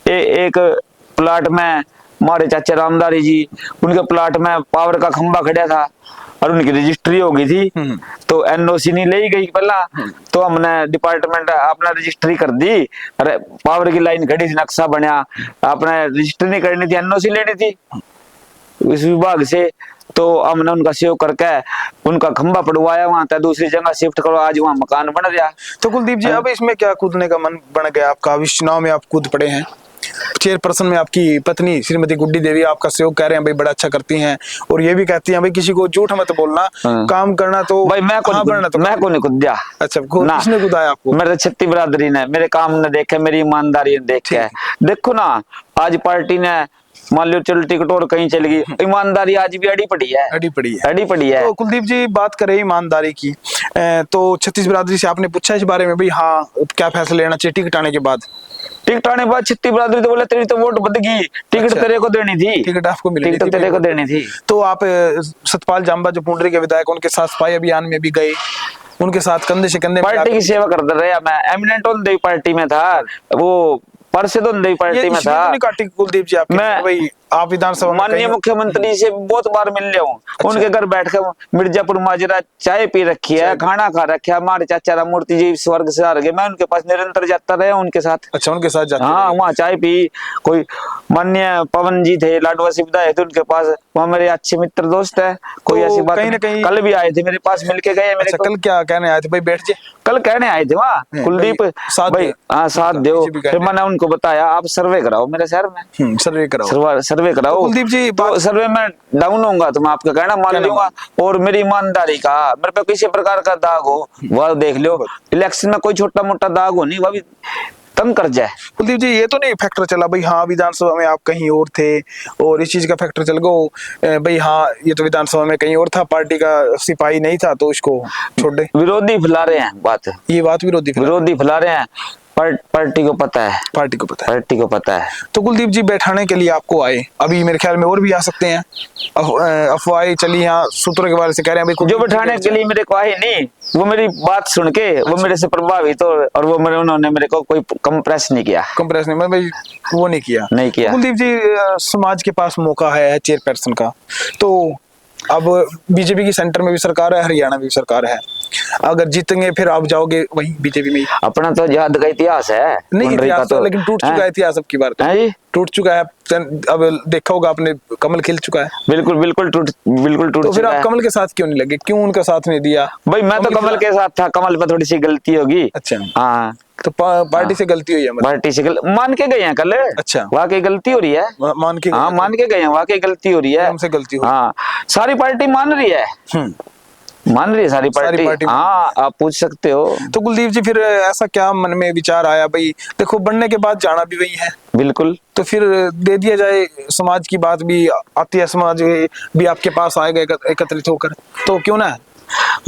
एक प्लाट में हमारे चाचा रामदारी जी, उनके प्लाट में पावर का खंबा खड़ा था और उनकी रजिस्ट्री हो गई थी, तो एनओसी नहीं ले गई पहला। तो हमने डिपार्टमेंट अपना रजिस्ट्री कर दी, अरे पावर की लाइन खड़ी थी, नक्शा बना, आपने रजिस्ट्री नहीं करनी थी, एनओसी लेनी थी इस विभाग से। तो हमने उनका सहयोग करके उनका खंबा पड़वाया, वहां तक दूसरी जगह शिफ्ट करो, आज वहां मकान बन गया। तो कुलदीप जी अब इसमें क्या कूदने का मन बन गया आपका? इस चुनाव में आप कूद पड़े हैं, चेयरपर्सन में आपकी पत्नी श्रीमती गुड्डी देवी आपका सहयोग कह रहे हैं भाई बड़ा अच्छा करती हैं, और ये भी कहती हैं भाई किसी को झूठ मत बोलना, काम करना तो भाई मैं को नहीं कूद दिया। अच्छा, किसने कूदाया आपको? मेरे छत्ती बिरादरी ने, मेरे काम ने देखे, मेरी ईमानदारी ने देखे। देखो ना, आज पार्टी ने मान लो चल टिकट और कहीं चल गई, ईमानदारी आज भी अड़ी पड़ी है। तो कुलदीप जी बात करें ईमानदारी की, तो छत्तीस बिरादरी से आपने पूछा इस बारे में भाई हाँ क्या फैसला लेना चाहिए टिकट आने के बाद? टिकट आने के बाद छत्तीस बिरादरी तो बोले तेरी तो वोट बद गई, टिकट तेरे को देनी थी, टिकट आपको मिली, टिकट तेरे को देनी थी। तो आप सतपाल जांबा जो पुंडरी के विधायक, उनके साथ सफाई अभियान में भी गए, उनके साथ कंधे से कंधे पार्टी की सेवा करता रहा मैं। एमिनेंट ऑन द पार्टी में था, वो परसे तो नई पार्टी में था। कुलदीप जी मैं भाई आप विधानसभा माननीय मुख्यमंत्री से बहुत बार मिल रहा हूँ। अच्छा। उनके घर बैठकर मिर्जापुर माजरा चाय पी रखी है, खाना खा रखा है। हमारे चाचा राममूर्ति जी स्वर्ग से आ गए, मैं उनके पास निरंतर जाता रहा उनके साथ। अच्छा, उनके साथ जाते? हाँ, वहाँ चाय पी। कोई माननीय पवन जी थे, लाडवा विधायक थे, उनके पास, वहाँ मेरे अच्छे मित्र दोस्त है। कोई ऐसी बात कहीं ना कहीं कल भी आए थे मेरे पास, मिलके गए मेरे को। कल क्या कहने आए थे भाई? बैठ जाए, कल कहने आए थे वहाँ कुलदीप भाई हाँ साथ दो। फिर मैंने उनको बताया आप सर्वे कराओ मेरे शहर में, सर्वे कराओ कुलदीप जी। तो सर्वे में डाउन होऊंगा तो मैं आपका कहना मान लूंगा, और मेरी ईमानदारी का, मेरे पे किसी प्रकार का दाग हो वह देख लो। इलेक्शन में कोई छोटा मोटा दाग हो नहीं, वह भी तंग कर जाए। कुलदीप जी ये तो नहीं फैक्टर चला भाई हाँ विधानसभा में आप कहीं और थे, और इस चीज का फैक्टर चल गो भाई हाँ ये तो विधानसभा में कहीं और था, पार्टी का सिपाही नहीं था तो इसको छोड़ दे? विरोधी फैला रहे हैं बात, ये बात विरोधी फैला रहे हैं। पार्टी को पता है, पार्टी को पता है। पार्टी को पता है। तो कुलदीप जी बैठाने के लिए आपको आए, अभी मेरे ख्याल में और भी आ सकते हैं। अफवाहें चली यहाँ सूत्रों के बारे से कह रहे हैं जो बैठाने के लिए मेरे को आए नहीं, वो मेरी बात सुन के वो मेरे से प्रभावित हो, और वो उन्होंने मेरे को कोई कंप्रेस नहीं किया। कंप्रेस नहीं, मैं भाई वो नहीं किया। तो कुलदीप जी समाज के पास मौका है चेयरपर्सन का, तो अब बीजेपी की सेंटर में भी सरकार है, हरियाणा में भी सरकार है, अगर जीतेंगे फिर आप जाओगे वहीं बीजेपी में। अपना तो याद का इतिहास है, नहीं इतिहास तो, लेकिन टूट चुका है इतिहास, अब की बार तो टूट चुका है। अब देखा होगा आपने, कमल खिल चुका है। बिल्कुल बिल्कुल टूट तो फिर आप कमल के साथ क्यों नहीं लगे, क्यों उनका साथ नहीं दिया? भाई मैं तो कमल के साथ था, कमल पे थोड़ी सी गलती होगी। अच्छा हाँ, तो पार्टी से गलती हुई है मतलब? पार्टी से मान के गए हैं कल। अच्छा, वाकई गलती हो रही है, मान के? हाँ मान के गए हैं, वाकई गलती हो रही है, हमसे गलती हो। हाँ सारी पार्टी मान रही है, मान रही है सारी पार्टी। हाँ आप पूछ सकते हो। तो कुलदीप जी फिर ऐसा क्या मन में विचार आया, भाई देखो बनने के बाद जाना भी वही है। बिल्कुल, तो फिर दे दिया जाए, समाज की बात भी आती है, समाज भी आपके पास आएगा एकत्रित होकर, तो क्यों ना?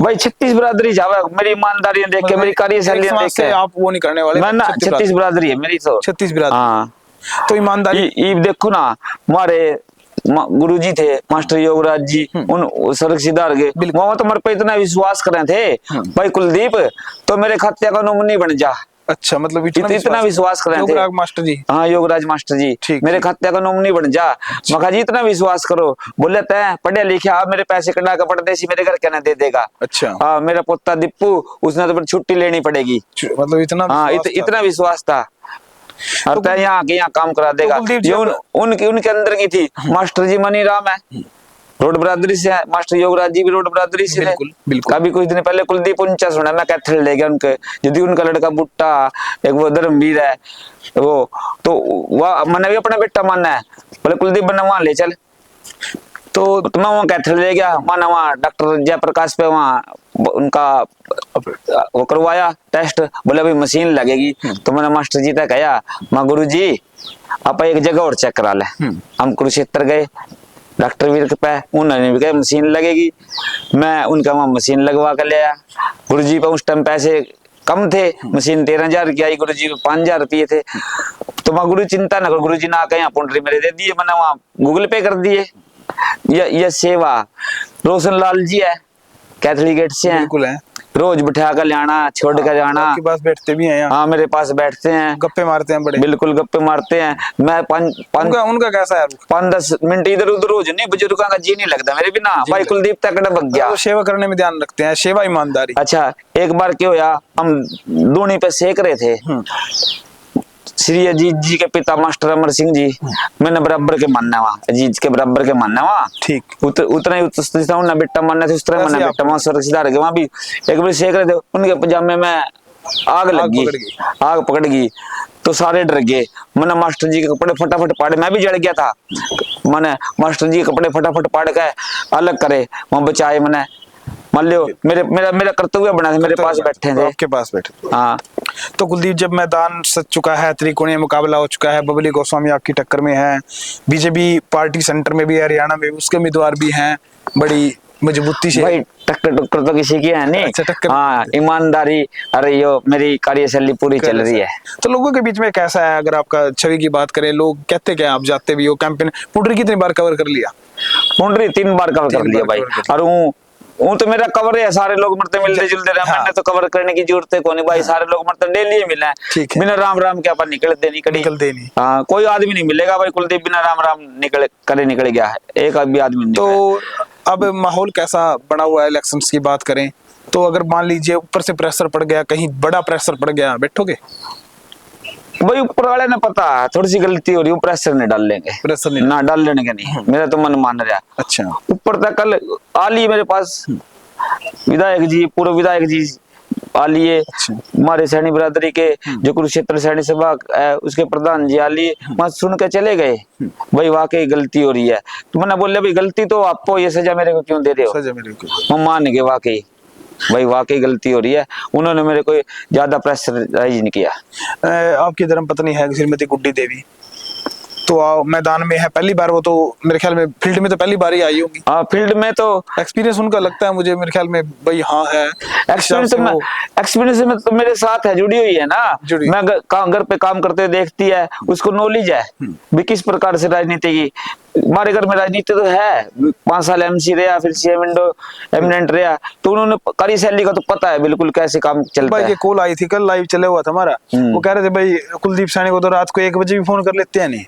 भाई 36 बिरादरी जावे, मेरी ईमानदारी देख के, मेरी कार्यशैली देख के आप वो नहीं करने वाले। मैं ना 36 बिरादरी है मेरी, तो 36 बिरादरी। हाँ तो ईमानदारी देखो ना, हमारे गुरुजी थे मास्टर योगराज जी, उन सड़क सिद्धार्थ गए, वो तो मेरे पे इतना विश्वास कर रहे थे, भाई कुलदीप तो मेरे खाते का नॉमिनी बन जा। अच्छा, मतलब इतना विश्वास कर रहे थे योगराज मास्टर जी। हाँ योगराज मास्टर जी, मेरे खाते का नॉमिनी बन जा। मखा जी इतना विश्वास करो, बोले तय पढ़े लिखे, आप मेरे पैसे कटा के परदेसी मेरे घर कहना दे देगा। अच्छा, हाँ मेरा पोता दीपू, उसने तो छुट्टी लेनी पड़ेगी, मतलब इतना हाँ इतना विश्वास था। और तो यहाँ के यहाँ काम करा देगा। ये उनके अंदर की थी। मास्टर जी मनी राम है, रोड बरादरी से है, मास्टर योगराज जी भी रोड बरादरी से है। कभी कुछ दिन पहले कुलदीप उनचा सुना, मैं कैथल ले गया उनके, यदि उनका लड़का बुट्टा, एक वो धर्मवीर है वो, तो वह मैंने भी अपना बेटा मानना है, बोले कुलदीप बना वहां ले चल, तो मैं वहाँ कैथल ले गया, माना वहाँ डॉक्टर जयप्रकाश पे वहाँ उनका वो करवाया टेस्ट, बोले भाई मशीन लगेगी। तो मैंने मास्टर जी तक कहा, माँ गुरु जी आप एक जगह और चेक करा ले। हम कुरुक्षेत्र गए डॉक्टर वीर के पे, उन्होंने भी कहा मशीन लगेगी, मैं उनका वहाँ मशीन लगवा कर ले आया। गुरु जी पे उस टाइम पैसे कम थे, मशीन 13,000 की आई, गुरु जी को 5,000 रुपये थे। तो मैं गुरु चिंता न करो, गुरु जी ना कहीं पुंडरी मेरे दे दिए, मैंने वहाँ गूगल पे कर दिए। ये सेवा रोशन लाल जी है, कैथोलिक गेट से हैं, रोज बिठा कर लाना, छोड़ कर जाना। आपके पास बैठते भी हैं यहाँ? हाँ मेरे पास बैठते हैं, गप्पे मारते हैं बड़े। बिल्कुल गप्पे मारते हैं। मैं उनका कैसा है? 5-10 मिनट इधर उधर रोज नहीं, बुजुर्गों का जी नहीं लगता मेरे बिना। भाई कुलदीप तक बग गया, तो सेवा करने में ध्यान रखते हैं, सेवा ईमानदारी। अच्छा एक बार क्या हुआ, हम दूनी पे सेक रहे थे, श्री अजीत जी के पिता मास्टर अमर सिंह जी, मैंने बराबर के मानना वहाँ, अजीत के बराबर के मानना वहाँ, ठीक उतना ही उतना बेटा मानना था, उस तरह मानना बेटा वहाँ सुरक्षित रह वहाँ भी। एक बार सेक रहे थे, उनके पजामे में आग लगी, आग पकड़ गई, तो सारे डर गए। मैंने मास्टर जी के कपड़े फटाफट पाड़े, मैं भी जड़ गया था, मैंने मास्टर जी के कपड़े फटाफट पाड़ के अलग करे, वहाँ बचाए। मैंने मान लो मेरा कर्तव्य बना था, मेरे पास बैठे थे, आपके पास बैठे। हाँ। तो कुलदीप जब मैदान सज चुका है, त्रिकोणीय मुकाबला हो चुका है, बबली गोस्वामी आपकी टक्कर में है, बीजेपी पार्टी सेंटर में भी, हरियाणा में उसके उम्मीदवार भी हैं, बड़ी मजबूती से। भाई टक्कर तो किसी की है नहीं। अच्छा, टक्कर हाँ ईमानदारी, अरे यो मेरी कार्यशैली पूरी चल रही है। तो लोगों के बीच में कैसा है, अगर आपका छवि की बात करें, लोग कहते क्या, आप जाते भी हो कैंपेन, पुंडरी कितनी बार कवर कर लिया? पुंडरी 3 बार कवर कर लिया भाई, और वो तो मेरा कवर है, सारे लोग मरते मिलते जुलते रहे। मैंने तो कवर करने की जरूरत है कौन भाई, सारे लोग मरते डेली मिले हैं, बिना राम राम के अपन निकलते नहीं। हाँ कोई आदमी नहीं मिलेगा भाई कुलदीप बिना राम राम निकल गया है, एक भी आदमी नहीं। तो अब माहौल कैसा बना हुआ है, इलेक्शंस की बात करें तो, अगर मान लीजिए ऊपर से प्रेशर पड़ गया, कहीं बड़ा प्रेशर पड़ गया, बैठोगे? भाई ऊपर वाले ने पता थोड़ी सी गलती हो रही है, प्रेशर नहीं डाल लेंगे, प्रेशर नहीं ना डाल लेने का नहीं, मेरा तो मन मान रहा। अच्छा, ऊपर तक कल आ लिए मेरे पास विधायक जी, पूर्व विधायक जी आ लिए, हमारे सैनी बिरादरी के जो कुरुक्षेत्र सैनी सभा है उसके प्रधान जी आ लिए, वहां सुन के चले गए, भाई वाकई गलती हो रही है। तो मैंने बोले भाई गलती तो आपको, ये सजा मेरे को क्यों दे रहे हो? सजा मेरे को, हम मान गए वाकई भाई वाकई गलती हो रही है। उन्होंने मेरे को ज्यादा प्रेशराइज नहीं किया। आपकी धर्मपत्नी है श्रीमती गुड्डी देवी, तो मैदान में है पहली बार, वो तो मेरे ख्याल में फील्ड में तो पहली बार ही आई होगी। हाँ फील्ड में तो एक्सपीरियंस उनका लगता है मुझे, मेरे ख्याल में भाई हाँ है एक्सपीरियंस में तो मेरे साथ है, जुड़ी हुई है ना। जुड़ी। मैं घर पे काम करते देखती है, उसको नॉलेज है भी किस प्रकार से राजनीति की। हमारे घर में राजनीति तो है, 5 साल एमसी रहा, फिर सीएम विंडो एमिनेंट रहा, तो उन्होंने करी शैली का तो पता है बिल्कुल कैसे काम चलता भाई है। ये कॉल आई थी कल, लाइव चले हुआ था हमारा, वो कह रहे थे भाई कुलदीप सैनी को तो रात को 1 बजे भी फोन कर लेते हैं, नहीं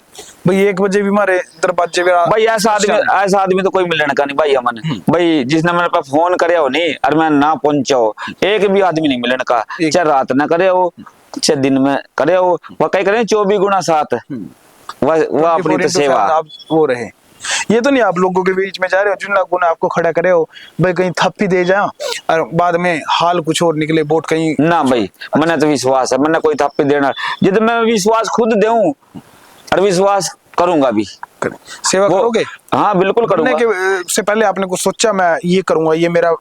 भाई 1 बजे भी हमारे दरवाजे पे भाई ऐसा आदमी तो कोई मिलने का नहीं भाई हमन। भाई जिसने मेरे पास फोन करे हो नहीं और मैं ना पहुंचा हो, एक भी आदमी नहीं मिलने का, चाहे रात ना करे हो चाहे दिन में करे हो, वह कहीं करे 24x7 वह अपनी तो सेवा आप वो रहे। ये तो नहीं आप लोगों के बीच में जा रहे हो, जिन लोगों ने आपको खड़ा करे हो भाई कहीं थप्पी दे जाओ और बाद में हाल कुछ और निकले, वोट कहीं ना। भाई मैंने तो विश्वास है, मैंने कोई थप्पी देना, जिद मैं विश्वास खुद दूं और विश्वास करूंगा भी। सेवा करोगे? हाँ बिल्कुल करूंगा। से पहले आपने कुछ सोचा मैं ये करूंगा, ये मेरा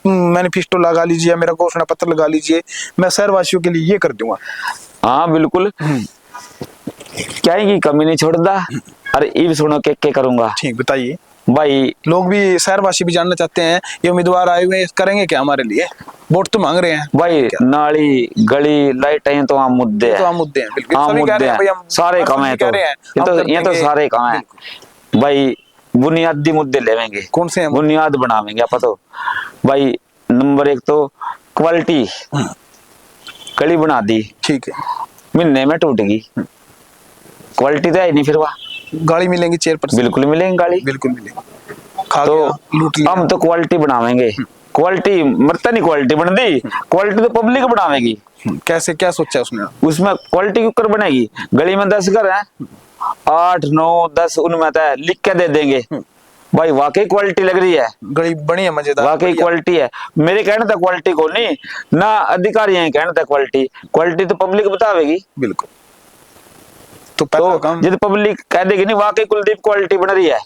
मैनिफेस्टो लगा लीजिए, मेरा घोषणा पत्र लगा लीजिए, मैं शहरवासियों के लिए ये कर दूंगा? हाँ बिल्कुल, क्या है कि कमी नहीं छोड़दा, अरे ये सुनो के करूंगा। ठीक बताइए भाई, लोग भी शहरवासी भी जानना चाहते हैं ये उम्मीदवार आए हुए करेंगे क्या हमारे लिए, वोट तो मांग रहे हैं भाई। नाली गली लाइटें तो आम मुद्दे हैं, तो आम मुद्दे हैं बिल्कुल, आम सभी कह मुद्दे रहे हैं भाई, हैं, हम सारे काम है, तो ये तो सारे काम है भाई। बुनियादी मुद्दे लेवेंगे, कौन से हैं? बुनियाद बनावेंगे आप तो भाई। नंबर 1 तो क्वालिटी, गली बना दी, ठीक है, महीने में टूट गई, क्वालिटी तो है नहीं, फिर वह गाड़ी मिलेंगी चेयरपर्सन? बिल्कुल मिलेंगी गाड़ी, बिल्कुल मिलेंगी। खा तो गया, लूट लिया। हम तो क्वालिटी बनावेंगे, क्वालिटी मरता नहीं, क्वालिटी बन दी, क्वालिटी तो पब्लिक बनावेगी। कैसे, क्या सोचा उसने? उसमें क्वालिटी क्यों कर बनेगी? गली में 10 घर है, 8 9 10 उनमें तो लिख के दे देंगे भाई, वाकई क्वालिटी लग रही है, गली बनी है मजेदार, वाकई क्वालिटी है। मेरे कहने तक क्वालिटी को नहीं ना, अधिकारी हैं कहने तक क्वालिटी तो पब्लिक बतावेगी। बिल्कुल, तो पहला काम जब पब्लिक कह देगी नहीं वाकई कुलदीप क्वालिटी बन रही है,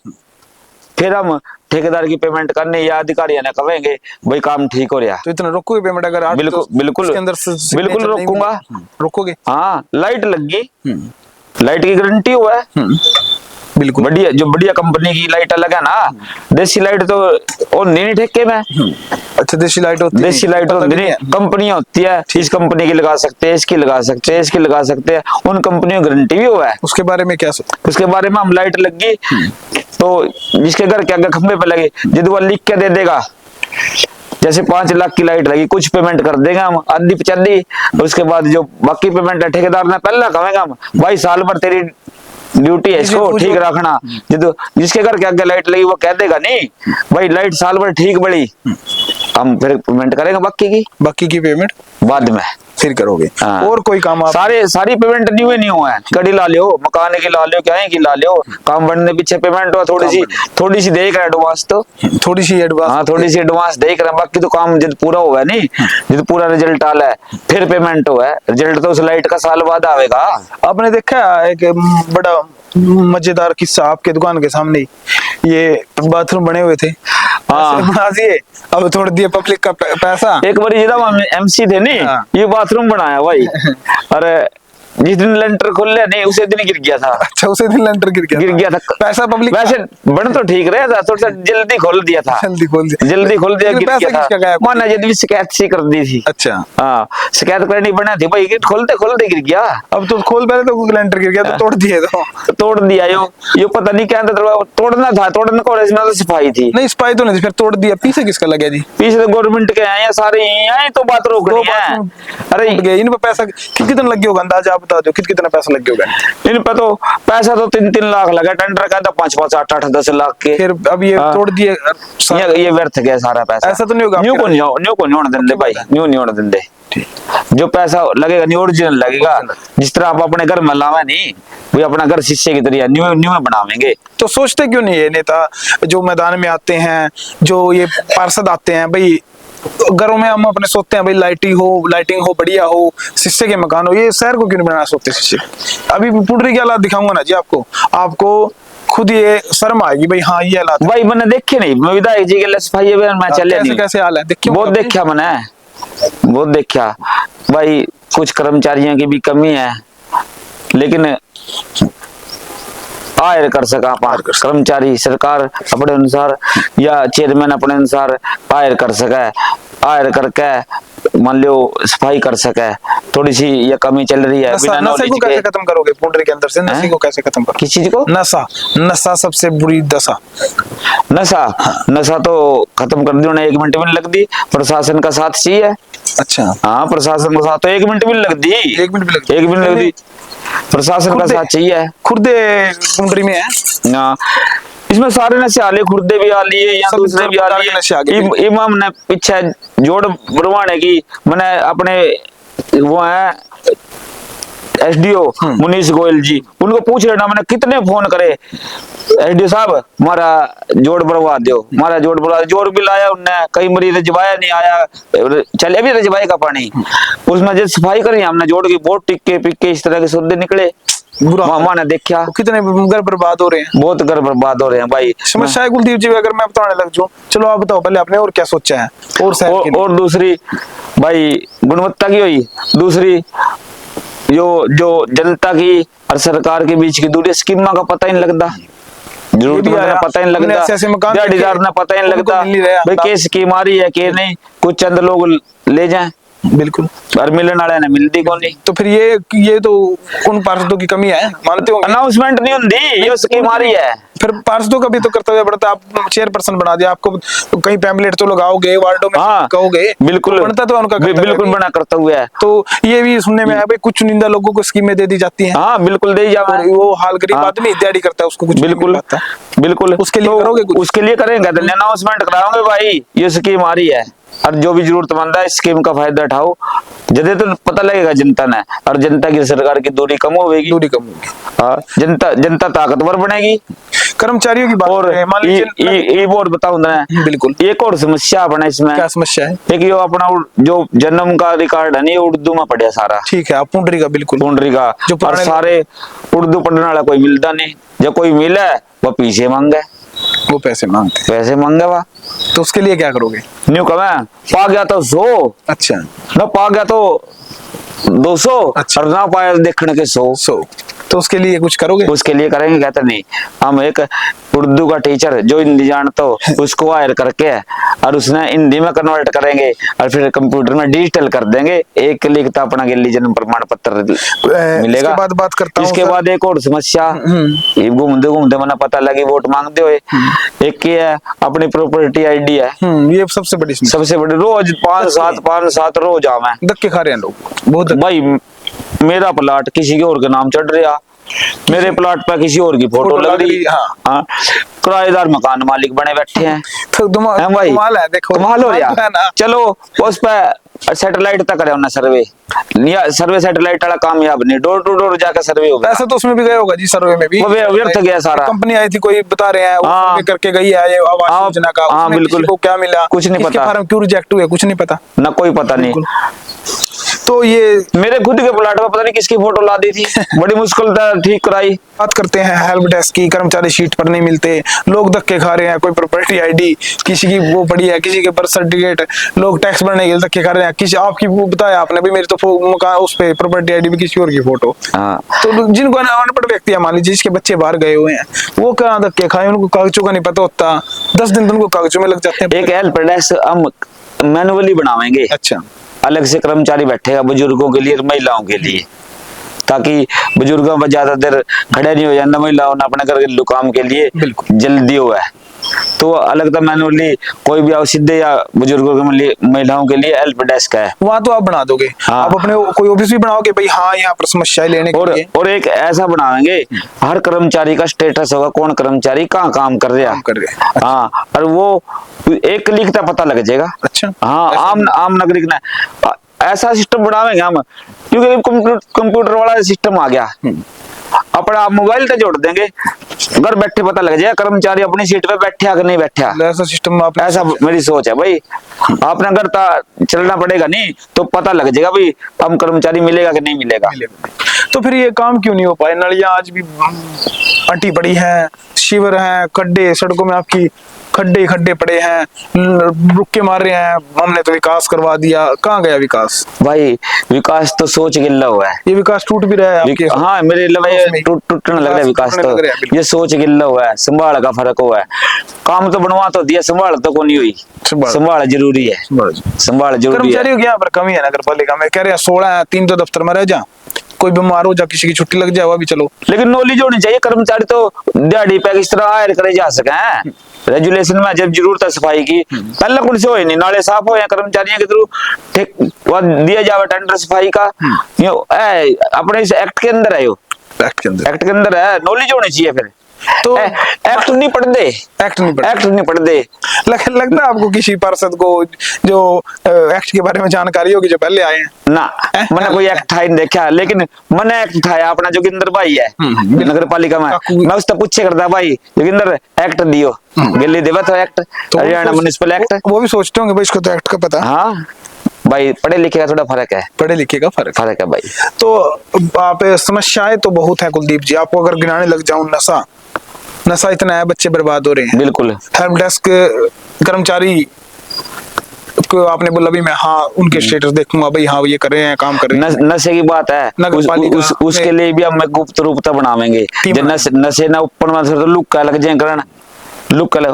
फिर हम ठेकेदार की पेमेंट करने या अधिकारी ने कहेंगे भाई काम ठीक हो रहा। तो इतना रोकोगे पेमेंट अगर? बिल्कुल बिल्कुल, इसके अंदर बिल्कुल रोकूंगा। रोकोगे? हाँ, लाइट लग गई, लाइट की गारंटी हुआ है बिल्कुल, बढ़िया, जो बढ़िया कंपनी की लाइट लगा ना, देसी लाइट तो और नहीं ठेके में। अच्छा, देसी लाइट होती है? देसी लाइट होती है, कंपनियां होती है, इस कंपनी की लगा सकते हैं, इसकी लगा सकते हैं, इसकी लगा सकते हैं, उन कंपनियों की गारंटी भी हुआ है। उसके बारे में क्या सोचा? उसके बारे में हम लाइट लग गई तो जिसके घर के आगे खंबे पे लगे, यदि वो लिख के दे देगा, जैसे 5 लाख की लाइट लगी, कुछ पेमेंट कर देगा हम, आधी 50, उसके बाद जो बाकी पेमेंट है ठेकेदार ने पहला कहेगा हम भाई साल भर तेरी ड्यूटी है इसको ठीक रखना। जिसके घर के आगे लाइट लगी वो कह देगा नहीं भाई लाइट साल भर ठीक बढ़ी, हम फिर पेमेंट करेंगे, बाकी की पेमेंट बाद में फिर करोगे। और कोई काम आप? सारी पेमेंट न्यू ही नहीं हुआ है, कड़ी ला लियो, मकान की ला लियो, क्या है की ला लियो, काम बनने पीछे पेमेंट हुआ, थोड़ी सी देख रहे एडवांस, तो थोड़ी सी एडवांस, हाँ थोड़ी सी एडवांस देख रहे हैं, बाकी तो काम जब पूरा हुआ है नहीं, जब पूरा रिजल्ट आला है फिर पेमेंट हुआ है, रिजल्ट तो उस लाइट का साल बाद आवेगा। आपने देखा एक बड़ा मजेदार किस्सा आपके दुकान के सामने, ये बाथरूम बने हुए थे, हाँ अब थोड़ दिए पब्लिक का पैसा। एक बार जब एमसी थे नहीं, ये बाथरूम बनाया भाई, अरे जिस दिन लेंटर खोल लिया नहीं उसे दिन गिर गया था। अच्छा, उसे दिन लेंटर गिर गया था, पैसा पब्लिक वैसे बन तो ठीक रहा था, थोड़ा सा जल्दी खोल दिया था, जल्दी खोल दिया गिर गया था, माना जब शिकायत सी कर दी थी। अच्छा, हाँ शिकायत करनी बना थी भाई, खोलते गिर गया। अब तो खोल पहले तो लेंटर गिर गया तो तोड़ दिए, तो तोड़ दिया यो पता नहीं क्या तोड़ना था, तोड़ने को तो सफाई थी नहीं, सफाई तो नहीं, फिर तोड़ दिया। पीछे किसका लगा जी? पीछे तो गवर्नमेंट के आए सारे आए, तो बात रोकनी है। अरे इन पे पैसा कितना लग गया होगा, अंदाजा आप बता दो कितना पैसा लग गया होगा? इन पे तो पैसा तो 3-3 लाख लगा, टेंडर का था 5-5 8-8 10 लाख के, फिर अब ये तोड़ दिए, ये व्यर्थ गया सारा पैसा। ऐसा तो नहीं होगा? न्यू को नहीं होने देंगे भाई, न्यू नहीं होने देंगे, जो पैसा लगेगा न्यू ओरिजिनल लगेगा, जिस तरह आप अपने घर में लावा नहीं वो अपना घर शीशे की तरह न्यू में बनावेंगे। तो सोचते क्यों नहीं है नेता जो मैदान में आते हैं, जो ये पार्षद आते हैं भाई, घरों में हम अपने सोचते हैं भाई लाइटिंग हो बढ़िया हो, शीशे के मकान हो, ये शहर को क्यों नहीं बनाना सोचते शीशे? अभी पुडरी के हालात दिखाऊंगा ना जी आपको खुद ये शर्म आएगी भाई, हाँ ये हालात भाई मैंने देखे नहीं, मैं विधायक जी के सफाई में चले नहीं, कैसे हाल है देखिए, बहुत देखा मैंने, बहुत देखा भाई, कुछ कर्मचारियों की भी कमी है, लेकिन हायर कर सका कर्मचारी, सरकार अपने अनुसार या चेयरमैन अपने अनुसार हायर कर सके, हायर करके मान लो सफाई कर सके। थोड़ी सी ये कमी चल रही है बिना नशे नॉलेज को कैसे के। खत्म करोगे पुंडरी के अंदर से? नशे को कैसे खत्म करोगे? किस चीज को? नशा, नशा सबसे बुरी दशा। नशा, नशा तो खत्म कर दी उन्हें 1 मिनट में नहीं लग दी, प्रशासन का साथ चाहिए। अच्छा, हाँ, प्रशासन का साथ तो 1 मिनट भी नहीं लग दी, 1 मिनट भी लग 1 मिनट लग दी, प्रशासन का साथ चाहिए। खुर्दे पुंडरी में है। हाँ, इसमें सारे नशे आले, खुर्दे भी आ लिए या सब दूसरे भी आ प्रकार के नशे आ गए। लिए। इमाम ने पीछे जोड़ बनवाने की मैंने अपने वो है एसडीओ मुनीष गोयल जी, उनको पूछ लेना, मैंने कितने फोन करे एसडीओ साहब हमारा जोड़ बढ़वा दो, हमारा जोड़ बढ़वा, जोड़ भी लाया उनने, कई मरीज रजवाया नहीं आया, चले भी रजवाए का पानी, उसमें जब सफाई करी हमने जोड़ की बहुत टिक्के पिक्के इस तरह के सौदे निकले। मामा ने देखा कितने घर बर्बाद हो रहे हैं, बहुत घर बर्बाद हो रहे हैं भाई। समस्या है कुलदीप जी, अगर मैं बताने लग जाऊं, चलो आप बताओ पहले आपने और क्या सोचा है और शहर के लिए? और दूसरी भाई गुणवत्ता की हुई, दूसरी जो जनता की और सरकार के बीच की दूरी, स्कीमा का पता ही नहीं लगता, जरूरतमंद ने पता ही नहीं लगता, दिहाड़ीदार ने पता ही नहीं लगता भाई क्या स्कीम आ रही है क्या नहीं, कुछ चंद लोग ले जाएं बिल्कुल, और मिलने वाले ने मिलती कौन नहीं। तो फिर ये तो उन पार्षदों की कमी है, मानते हो? अनाउंसमेंट नहीं होती, ये स्कीम आ रही है। फिर पार्षदों का भी तो कर्तव्य बढ़ता, आप चेयरपर्सन बना दिया, आपको कहीं पैम्पलेट तो लगाओगे, वार्डों में कहोगे, बिल्कुल बनता तो उनका बिल्कुल बना करता हुआ है। तो ये भी सुनने में आया भाई कुछ चुनिंदा लोगों को स्कीमें दे दी जाती हैं। हाँ बिल्कुल दे जाए, वो हाल गरीब आदमी दिहाड़ी करता है, उसको कुछ बिल्कुल बिल्कुल, उसके लिए करोगे कुछ? उसके लिए करेंगे, अनाउंसमेंट कराओगे भाई ये स्कीम आ रही है, और जो भी जरूरतमंद है इस स्कीम का फायदा उठाओ, जदे तो पता लगेगा जनता ने, और जनता की सरकार की दूरी कम होगी, दूरी कम होगी। हाँ, जनता ताकतवर बनेगी। कर्मचारियों की बात और और बताऊं ना, बिल्कुल, एक और समस्या बना इसमें। क्या समस्या है? एक ये अपना जो जन्म का रिकॉर्ड है नहीं, उर्दू में पढ़िया सारा। ठीक है, आप पुंडरी का बिल्कुल, पुंडरी का, और सारे उर्दू पढ़ने वाला कोई मिलता नहीं, जो कोई मिला है वो पीछे मांगे, वो पैसे मांगे वह, तो उसके लिए क्या करोगे? न्यू कमे पा गया तो 100, अच्छा, ना पा गया तो 200, अच्छा, और ना पाया देखने के 100, तो उसके लिए कुछ करोगे? उसके लिए करेंगे, कहते नहीं हम एक उर्दू का टीचर जो हिंदी जानता हो उसको हायर करके और उसने हिंदी में कन्वर्ट करेंगे और फिर कंप्यूटर में डिजिटल कर देंगे, एक क्लिक तो अपना गली जन्म प्रमाण पत्र मिलेगा। इसके बाद बात करता हूं, इसके बाद एक और समस्या घूमते घूमते मैंने पता लगी वोट मांगते हुए, एक की है अपनी प्रॉपर्टी आईडी है, ये सबसे बड़ी रोज 5-7 रोज आवे, धक्के खा रहे हैं लोग बहुत। भाई मेरा प्लाट किसी के और के नाम चढ़ रहा, मेरे प्लाट पर किसी और की फोटो लग रही, हाँ, किराएदार मकान मालिक बने बैठे हैं, तो कमाल है, देखो कमाल हो रहा। चलो उस पर सैटेलाइट तक करे ना सर्वे, सर्वे सैटेलाइट वाला कामयाब नहीं, डोर टू डोर जाकर सर्वे होगा। पैसा तो उसमें भी गया होगा जी, सर्वे में भी व्यर्थ गया सारा। कंपनी आई थी कोई बता रहे हैं, वो करके गई है ये आवास योजना का, हाँ बिल्कुल, को क्या मिला कुछ नहीं पता, फार्म क्यों रिजेक्ट हुए कुछ नहीं पता ना, कोई पता नहीं। तो ये मेरे खुद के प्लाट में पता नहीं किसकी फोटो ला दी थी, बड़ी मुश्किल था ठीक कराई। बात करते हैं हेल्प डेस्क की, कर्मचारी शीट पर नहीं मिलते, लोग धक्के खा रहे हैं, कोई प्रॉपर्टी आईडी किसी की वो पड़ी है, किसी के बर्थ सर्टिफिकेट, लोग टैक्स भरने के लिए धक्के खा रहे हैं, किसी आपकी वो बताया आपने भी मेरी तो मकान उस पे प्रॉपर्टी आईडी भी किसी और की फोटो। तो जिनको अनपढ़ व्यक्ति है, मान लीजिए जिसके बच्चे बाहर गए हुए हैं, वो क्या धक्के खाए, उनको कागजों का नहीं पता होता, 10 दिन तो उनको कागजों में लग जाते हैं। एक हेल्प डेस्क हम मैनुअली बनाएंगे, अच्छा, अलग से कर्मचारी बैठेगा बुजुर्गों के लिए, महिलाओं के लिए, ताकि बुजुर्गों पर ज्यादा देर खड़े नहीं हो जाना, महिलाओं ने अपने घरेलू काम के लिए जल्दी हो है, तो अलग तो मैनुअली कोई भी सीधे या बुजुर्गों के लिए, महिलाओं के लिए हेल्प डेस्क है, वहां तो आप बना दोगे। हाँ। आप अपने कोई ऑफिस भी बनाओगे भाई, हाँ यहाँ पर समस्याएं लेने के लिए, और एक ऐसा बनाएंगे हर कर्मचारी का स्टेटस होगा, कौन कर्मचारी कहाँ काम कर रहा है। हाँ, और वो एक क्लिक तक पता लग जाएगा। अच्छा, हाँ, आम नागरिक ने ऐसा सिस्टम बनाएंगे हम, क्योंकि कंप्यूटर वाला सिस्टम आ गया, अपना मोबाइल पे जोड़ देंगे, घर बैठे पता लग जाएगा कर्मचारी अपनी सीट पे बैठा कि नहीं बैठा। ऐसा सिस्टम ऐसा मेरी सोच है भाई, अपना घर चलना पड़ेगा नहीं तो पता लग जाएगा भाई हम कर्मचारी मिलेगा कि नहीं मिलेगा। तो फिर ये काम क्यों नहीं हो पाए? नलियां आज भी अटी पड़ी हैं, शिविर हैं, खड्डे सड़कों में आपकी खड्डे खड्डे पड़े हैं, रुके मार रहे हैं, हमने तो विकास करवा दिया। कहाँ गया विकास? भाई विकास तो सोच गिल्ला हुआ है। ये विकास टूट भी रहा है आपके? हाँ मेरे लिए टूटने लग रहा है विकास तो। ये सोच गिल्ला हुआ है, संभाल का फर्क हुआ है। काम तो बनवा तो दिया, संभाल तो को नहीं हुई। संभाल जरूरी है, संभाल जरूरी है। कर्मचारियों की यहाँ पर कमी है नगर पालिका में। कह रहे हैं 16 है, 3 तो दफ्तर में रह जा, कोई बीमार हो जा, किसी की छुट्टी लग जाए वो भी चलो। लेकिन नॉलेज होनी चाहिए। कर्मचारी तो दिहाड़ी पे किस तरह हायर करे जा सके हैं। रेजुलेशन में जब जरूरत है सफाई की, पहले कुछ से हो नहीं, नाले साफ हो या कर्मचारियों के थ्रू ठीक दिया जावे टेंडर सफाई का। अपने इस एक्ट के अंदर है, यो एक्ट के अंदर है, नॉलेज होनी चाहिए। फिर तो एक्ट नहीं पढ़ते, एक्ट नहीं पढ़ते। लगता है आपको किसी पार्षद को जो एक्ट के बारे में जानकारी होगी जो पहले आए हैं ना? मैंने कोई एक्ट था नहीं देखा, लेकिन मैंने एक्ट था अपना जोगिंदर भाई है नगर पालिका में, मैं उससे पूछे करता भाई जोगिंदर एक्ट दियो, गिल्ली देवा था एक्ट, हरियाणा म्युनिसिपल एक्ट। वो भी सोचते होंगे भाई इसको तो एक्ट का पता। हाँ भाई पढ़े लिखे का थोड़ा फर्क है, पढ़े लिखे का फर्क है भाई। तो आप समस्याएं तो बहुत है कुलदीप जी, आपको अगर गिनाने लग जाऊं, नशा इतना है, बच्चे बर्बाद हो रहे हैं। बिल्कुल। हेल्प डेस्क कर्मचारी को आपने बोला भी मैं हाँ उनके स्टेटस देखूंगा भाई, हाँ ये कर रहे हैं, काम कर रहे हैं। नशे की बात है, उसके लिए भी हम गुप्त रूपता बनावेंगे। नशे ना ऊपर में तो लुक्का लग जाए करना,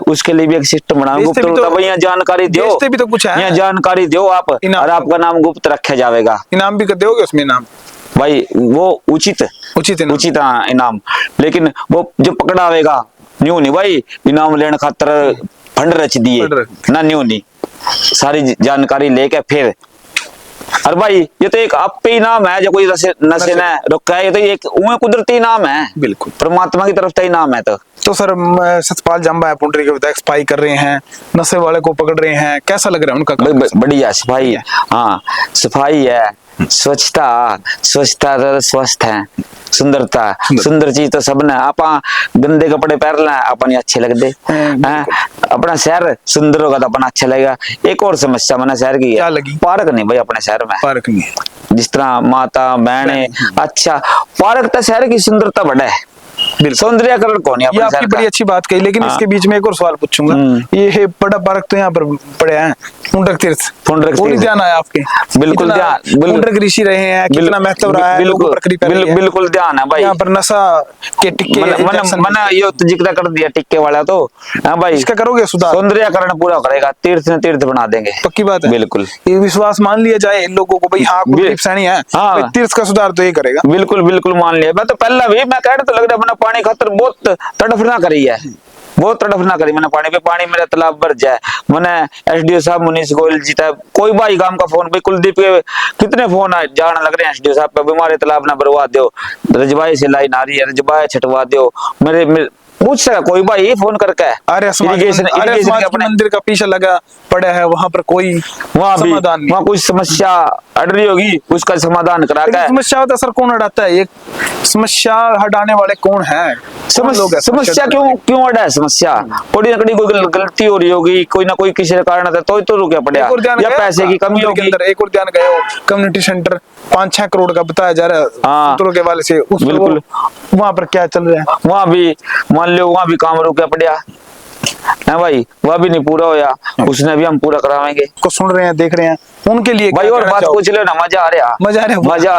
उसके लिए भी एक सिस्टम बनाओ गुप्त रूपता। भाई यहाँ जानकारी दो, भी तो कुछ है, यहाँ जानकारी दो आप, और आपका नाम गुप्त रखा जाएगा। इनाम भी कर दोगे उसमें? इनाम भाई वो उचित इनाम, लेकिन वो जो पकड़ावेगा न्यू नहीं भाई इनाम लेने खातर फंड रच दिए ना, न्यू नहीं, सारी जानकारी लेके फिर। और भाई ये तो एक आप पे इनाम है जो कोई नशे ने रोका है, ये तो एक कुदरती इनाम है, बिल्कुल परमात्मा की तरफ से इनाम है। तो सर सतपाल जंबा है पुंडरी के विधायक सफाई कर रहे हैं, नशे वाले को पकड़ रहे हैं, कैसा लग रहा है उनका काम? बढ़िया सफाई है, हाँ सफाई है, स्वच्छता तो स्वस्थ है, सुंदरता सुंदर चीज तो सब ने। आप गंदे कपड़े पहन लें अपन अच्छे लगते, अपना शहर सुंदर होगा तो अपना अच्छा लगेगा। एक और समस्या मैंने शहर की क्या लगी? पार्क नहीं भाई अपने शहर में, पार्क नहीं। जिस तरह माता बहने, अच्छा पार्क तो शहर की सुंदरता बढ़ा है, सौंदर्यकरण कौन है? ये आपकी बड़ी अच्छी बात कही, लेकिन इसके बीच में एक और सवाल पूछूंगा। ये बड़ा पार्क तो यहाँ पर पड़े हैं, पुंडरक तीर्थ, ध्यान आया आपके? बिल्कुल ध्यान, पुंडरक ऋषि रहे हैं, कितना महत्व रहा है, बिल्कुल ध्यान है भाई। यहाँ पर नशा के टिक्के मैंने ये तो जिक्र कर दिया टिक्के वाला, तो हाँ भाई इसका करोगे सुधार? सौंदर्यकरण पूरा करेगा, तीर्थ ने तीर्थ बना देंगे, पक्की बात है। बिल्कुल ये विश्वास मान लिया जाए इन लोगों को, भाई हाँ कुलदीप सैनी है, तीर्थ का सुधार तो ये करेगा। बिल्कुल मान लिया। मैं तो पहला भी मैं कह रहा तो लग रहा है पानी खातर बहुत तड़फना करी है, बहुत तड़फ ना करी मैंने पानी पे, पानी मेरा तालाब भर जाए। मैंने एसडीओ साहब मुनीष गोयल जी था, कोई भाई काम का फोन, भाई कुलदीप के कितने फोन जाने लग रहे हैं एसडीओ साहब पे, हमारे तालाब ना भरवा दो, रजबाई से लाइन आ रही है, रजबाई छटवा दो। मेरे पूछ सका कोई भाई ये फोन करके, इरिगेशन मंदिर का पीछे लगा पड़ा है, वहां पर कोई समाधान नहीं, वहाँ कोई समस्या अड़ रही होगी उसका समाधान करा के। समस्या होता है सर, कौन हटाता है? ये समस्या हटाने वाले कौन है? समस्या क्यों अड़ा है? समस्या कोई ना कोई गलती हो रही होगी, कोई ना कोई किसी कारण तो रुके पड़ा, या पैसे की कमी होगी। एक और ध्यान गया, कम्युनिटी सेंटर 5-6 करोड़ का बताया जा रहा है के वाले से, बिल्कुल वहां पर क्या चल रहा है? वहां भी मान लो वहां भी काम रुका पड़ा है भाई, वह भी नहीं पूरा होया, उसने भी हम पूरा करावेंगे। को सुन रहे हैं, देख रहे हैं, उनके लिए भाई और बात पूछ लो ना, मजा आ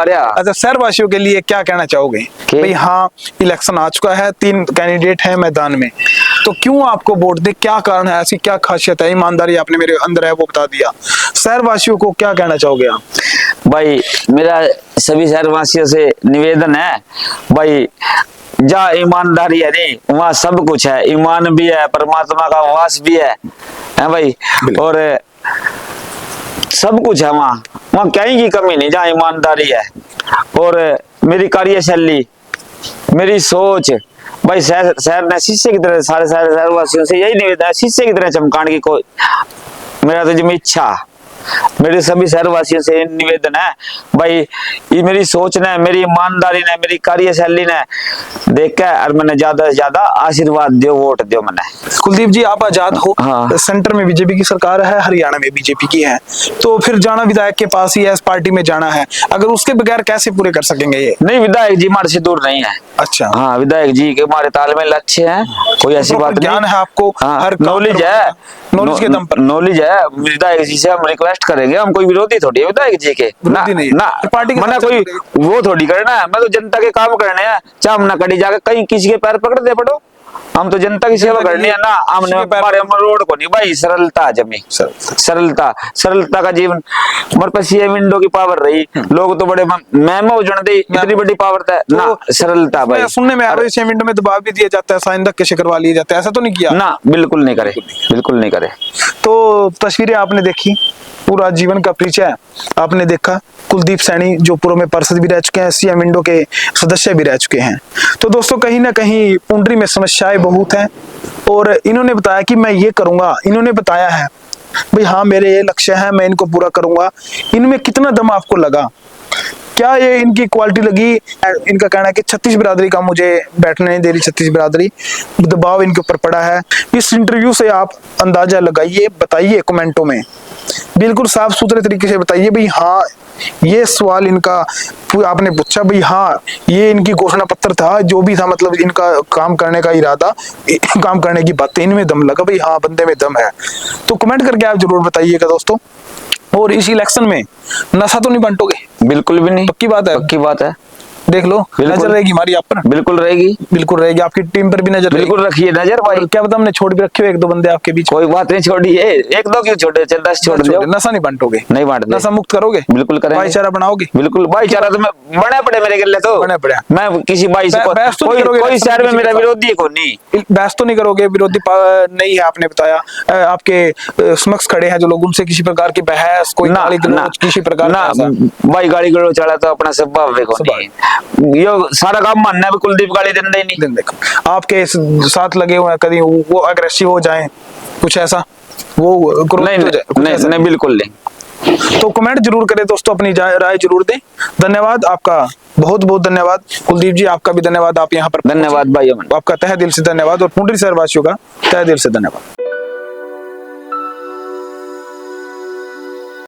रहा। अच्छा शहरवासियों के लिए क्या कहना चाहोगे? भाई हाँ इलेक्शन आ चुका है, 3 कैंडिडेट हैं मैदान में, तो क्यों आपको वोट दे? क्या कारण है, ऐसी क्या खासियत है? ईमानदारी आपने मेरे अंदर है वो बता दिया, शहरवासियों को क्या कहना चाहोगे आप? भाई मेरा सभी शहरवासियों से निवेदन है, भाई जहाँ ईमानदारी है नहीं वहाँ सब कुछ है, ईमान भी है, परमात्मा का वास भी है भाई, और सब कुछ है वहाँ कहीं की कमी नहीं जहाँ ईमानदारी है। और मेरी कार्यशैली, मेरी सोच, भाई शहर ने शीशे की तरह, सारे शहरवासियों से यही निवेदन है, शीशे की तरह चमकाने की कोई मेरा तो जिम्मे इच्छा, मेरे सभी शहरवासियों से निवेदन है भाई, ये मेरी सोच ने, मेरी ईमानदारी ने, मेरी कार्यशैली ने देख के और मैंने ज्यादा से ज्यादा आशीर्वाद दियो, वोट दियो मैंने। कुलदीप जी आप आजाद हो, हाँ। सेंटर में बीजेपी की सरकार है, हरियाणा में बीजेपी की है, तो फिर जाना विधायक के पास ही है, इस पार्टी में जाना है, अगर उसके बगैर कैसे पूरे कर सकेंगे ये? नहीं विधायक जी हमारे से दूर नहीं है। अच्छा, हाँ विधायक जी के हमारे तालमेल अच्छे हैं, कोई ऐसी Proper बात नहीं। ज्ञान है आपको, हाँ, हर काम नॉलेज करवाने है, का। नॉलेज के दम पर। नॉलेज है। विधायक जी से हम रिक्वेस्ट करेंगे, हम कोई विरोधी थोड़ी है विधायक जी के, ना विरोधी नहीं है। ना तो पार्टी के मना साथ कोई चल वो थोड़ी करना है। मैं तो जनता के काम करने हैं, चाहे हम ना कड़ी जाकर कहीं किसी के पैर पकड़ दे पड़ो, हम तो जनता की सेवा जनता के करनी लिए है ना। हमने किसी के पैर हमारे रोड को नहीं भाई, सरलता जमी, सरलता सरलता का जीवन। हमारे पास ये विंडो की पावर रही, लोग तो बड़े मैम हो जाने दे, इतनी बड़ी पावर था ना, सरलता भाई। मैं सुनने में आ रहा है 6 मिनट में दबाव भी दिया जाता है, साइन धक्के से करवा लिए जाते हैं, ऐसा तो नहीं किया ना? बिल्कुल नहीं करे, बिल्कुल नहीं करे। तो तस्वीरें आपने देखी, पूरा जीवन का परिचय आपने देखा। कुलदीप सैनी जो पूर्व में पार्षद भी रह चुके हैं, सीएम विंडो के सदस्य भी रह चुके हैं। तो दोस्तों कहीं ना कहीं पुंडरी में समस्याएं बहुत हैं, और इन्होंने बताया कि मैं ये करूंगा, इन्होंने बताया है भाई हाँ मेरे ये लक्ष्य है, मैं इनको पूरा करूंगा। इनमें कितना दम आपको लगा, क्या ये इनकी क्वालिटी लगी? इनका कहना है कि 36 बिरादरी का मुझे बैठने नहीं दे रही, 36 बिरादरी दबाव इनके ऊपर पड़ा है। इस इंटरव्यू से आप अंदाजा लगाइए, बताइए कमेंटों में, बिल्कुल साफ सुथरे तरीके से बताइए भाई हाँ ये सवाल इनका आपने पूछा भाई हाँ ये इनकी घोषणा पत्र था, जो भी था, मतलब इनका काम करने का इरादा, काम करने की बातें, इनमें दम लगा भाई हाँ बंदे में दम है। तो कमेंट करके आप जरूर बताइएगा दोस्तों। और इस इलेक्शन में नशा तो नहीं बांटोगे? बिल्कुल भी नहीं, पक्की बात है, पक्की बात है। देख लो, नजर रहेगी हमारी आप पर, बिल्कुल रहेगी, बिल्कुल रहेगी, आपकी टीम पर भी नजर रहेगी। बिल्कुल रखिए नजर भाई। क्या पता हमने छोड़ भी रखे हो एक दो बंदे आपके बीच। कोई बात नहीं, छोड़िए, एक दो क्यों छोड़े, 10 छोड़ दो। नशा नहीं बांटोगे? नहीं बांटते। नशा मुक्त करोगे? बिल्कुल करेंगे। भाईचारा बनाओगे? बिल्कुल भाईचारा तो मैं बने पड़े मेरे गले, तो बने पड़े। मैं किसी भाई से बहस तो नहीं करोगे? कोई शहर में मेरा विरोधी को नहीं, बहस तो नहीं करोगे? विरोधी नहीं है आपने बताया, आपके समक्ष खड़े हैं जो लोग, उनसे किसी प्रकार की बहस, कोई गाली गलौज, किसी प्रकार ना का भाई, गाली गलौज चला तो अपना स्वभाव देखो नहीं, ये सारा काम मानना है, कुलदीप गाली देना ही नहीं। देखो आपके साथ लगे हुए हैं, कभी वो अग्रेसिव हो जाए, कुछ ऐसा वो नहीं, बिल्कुल नहीं। तो कमेंट जरूर करें दोस्तों, अपनी राय जरूर दें। धन्यवाद आपका, बहुत बहुत धन्यवाद कुलदीप जी, आपका भी धन्यवाद, आप यहाँ पर धन्यवाद भाई, आपका तहे दिल से धन्यवाद, और पुंडरी शहरवासियों का तहे दिल से धन्यवाद।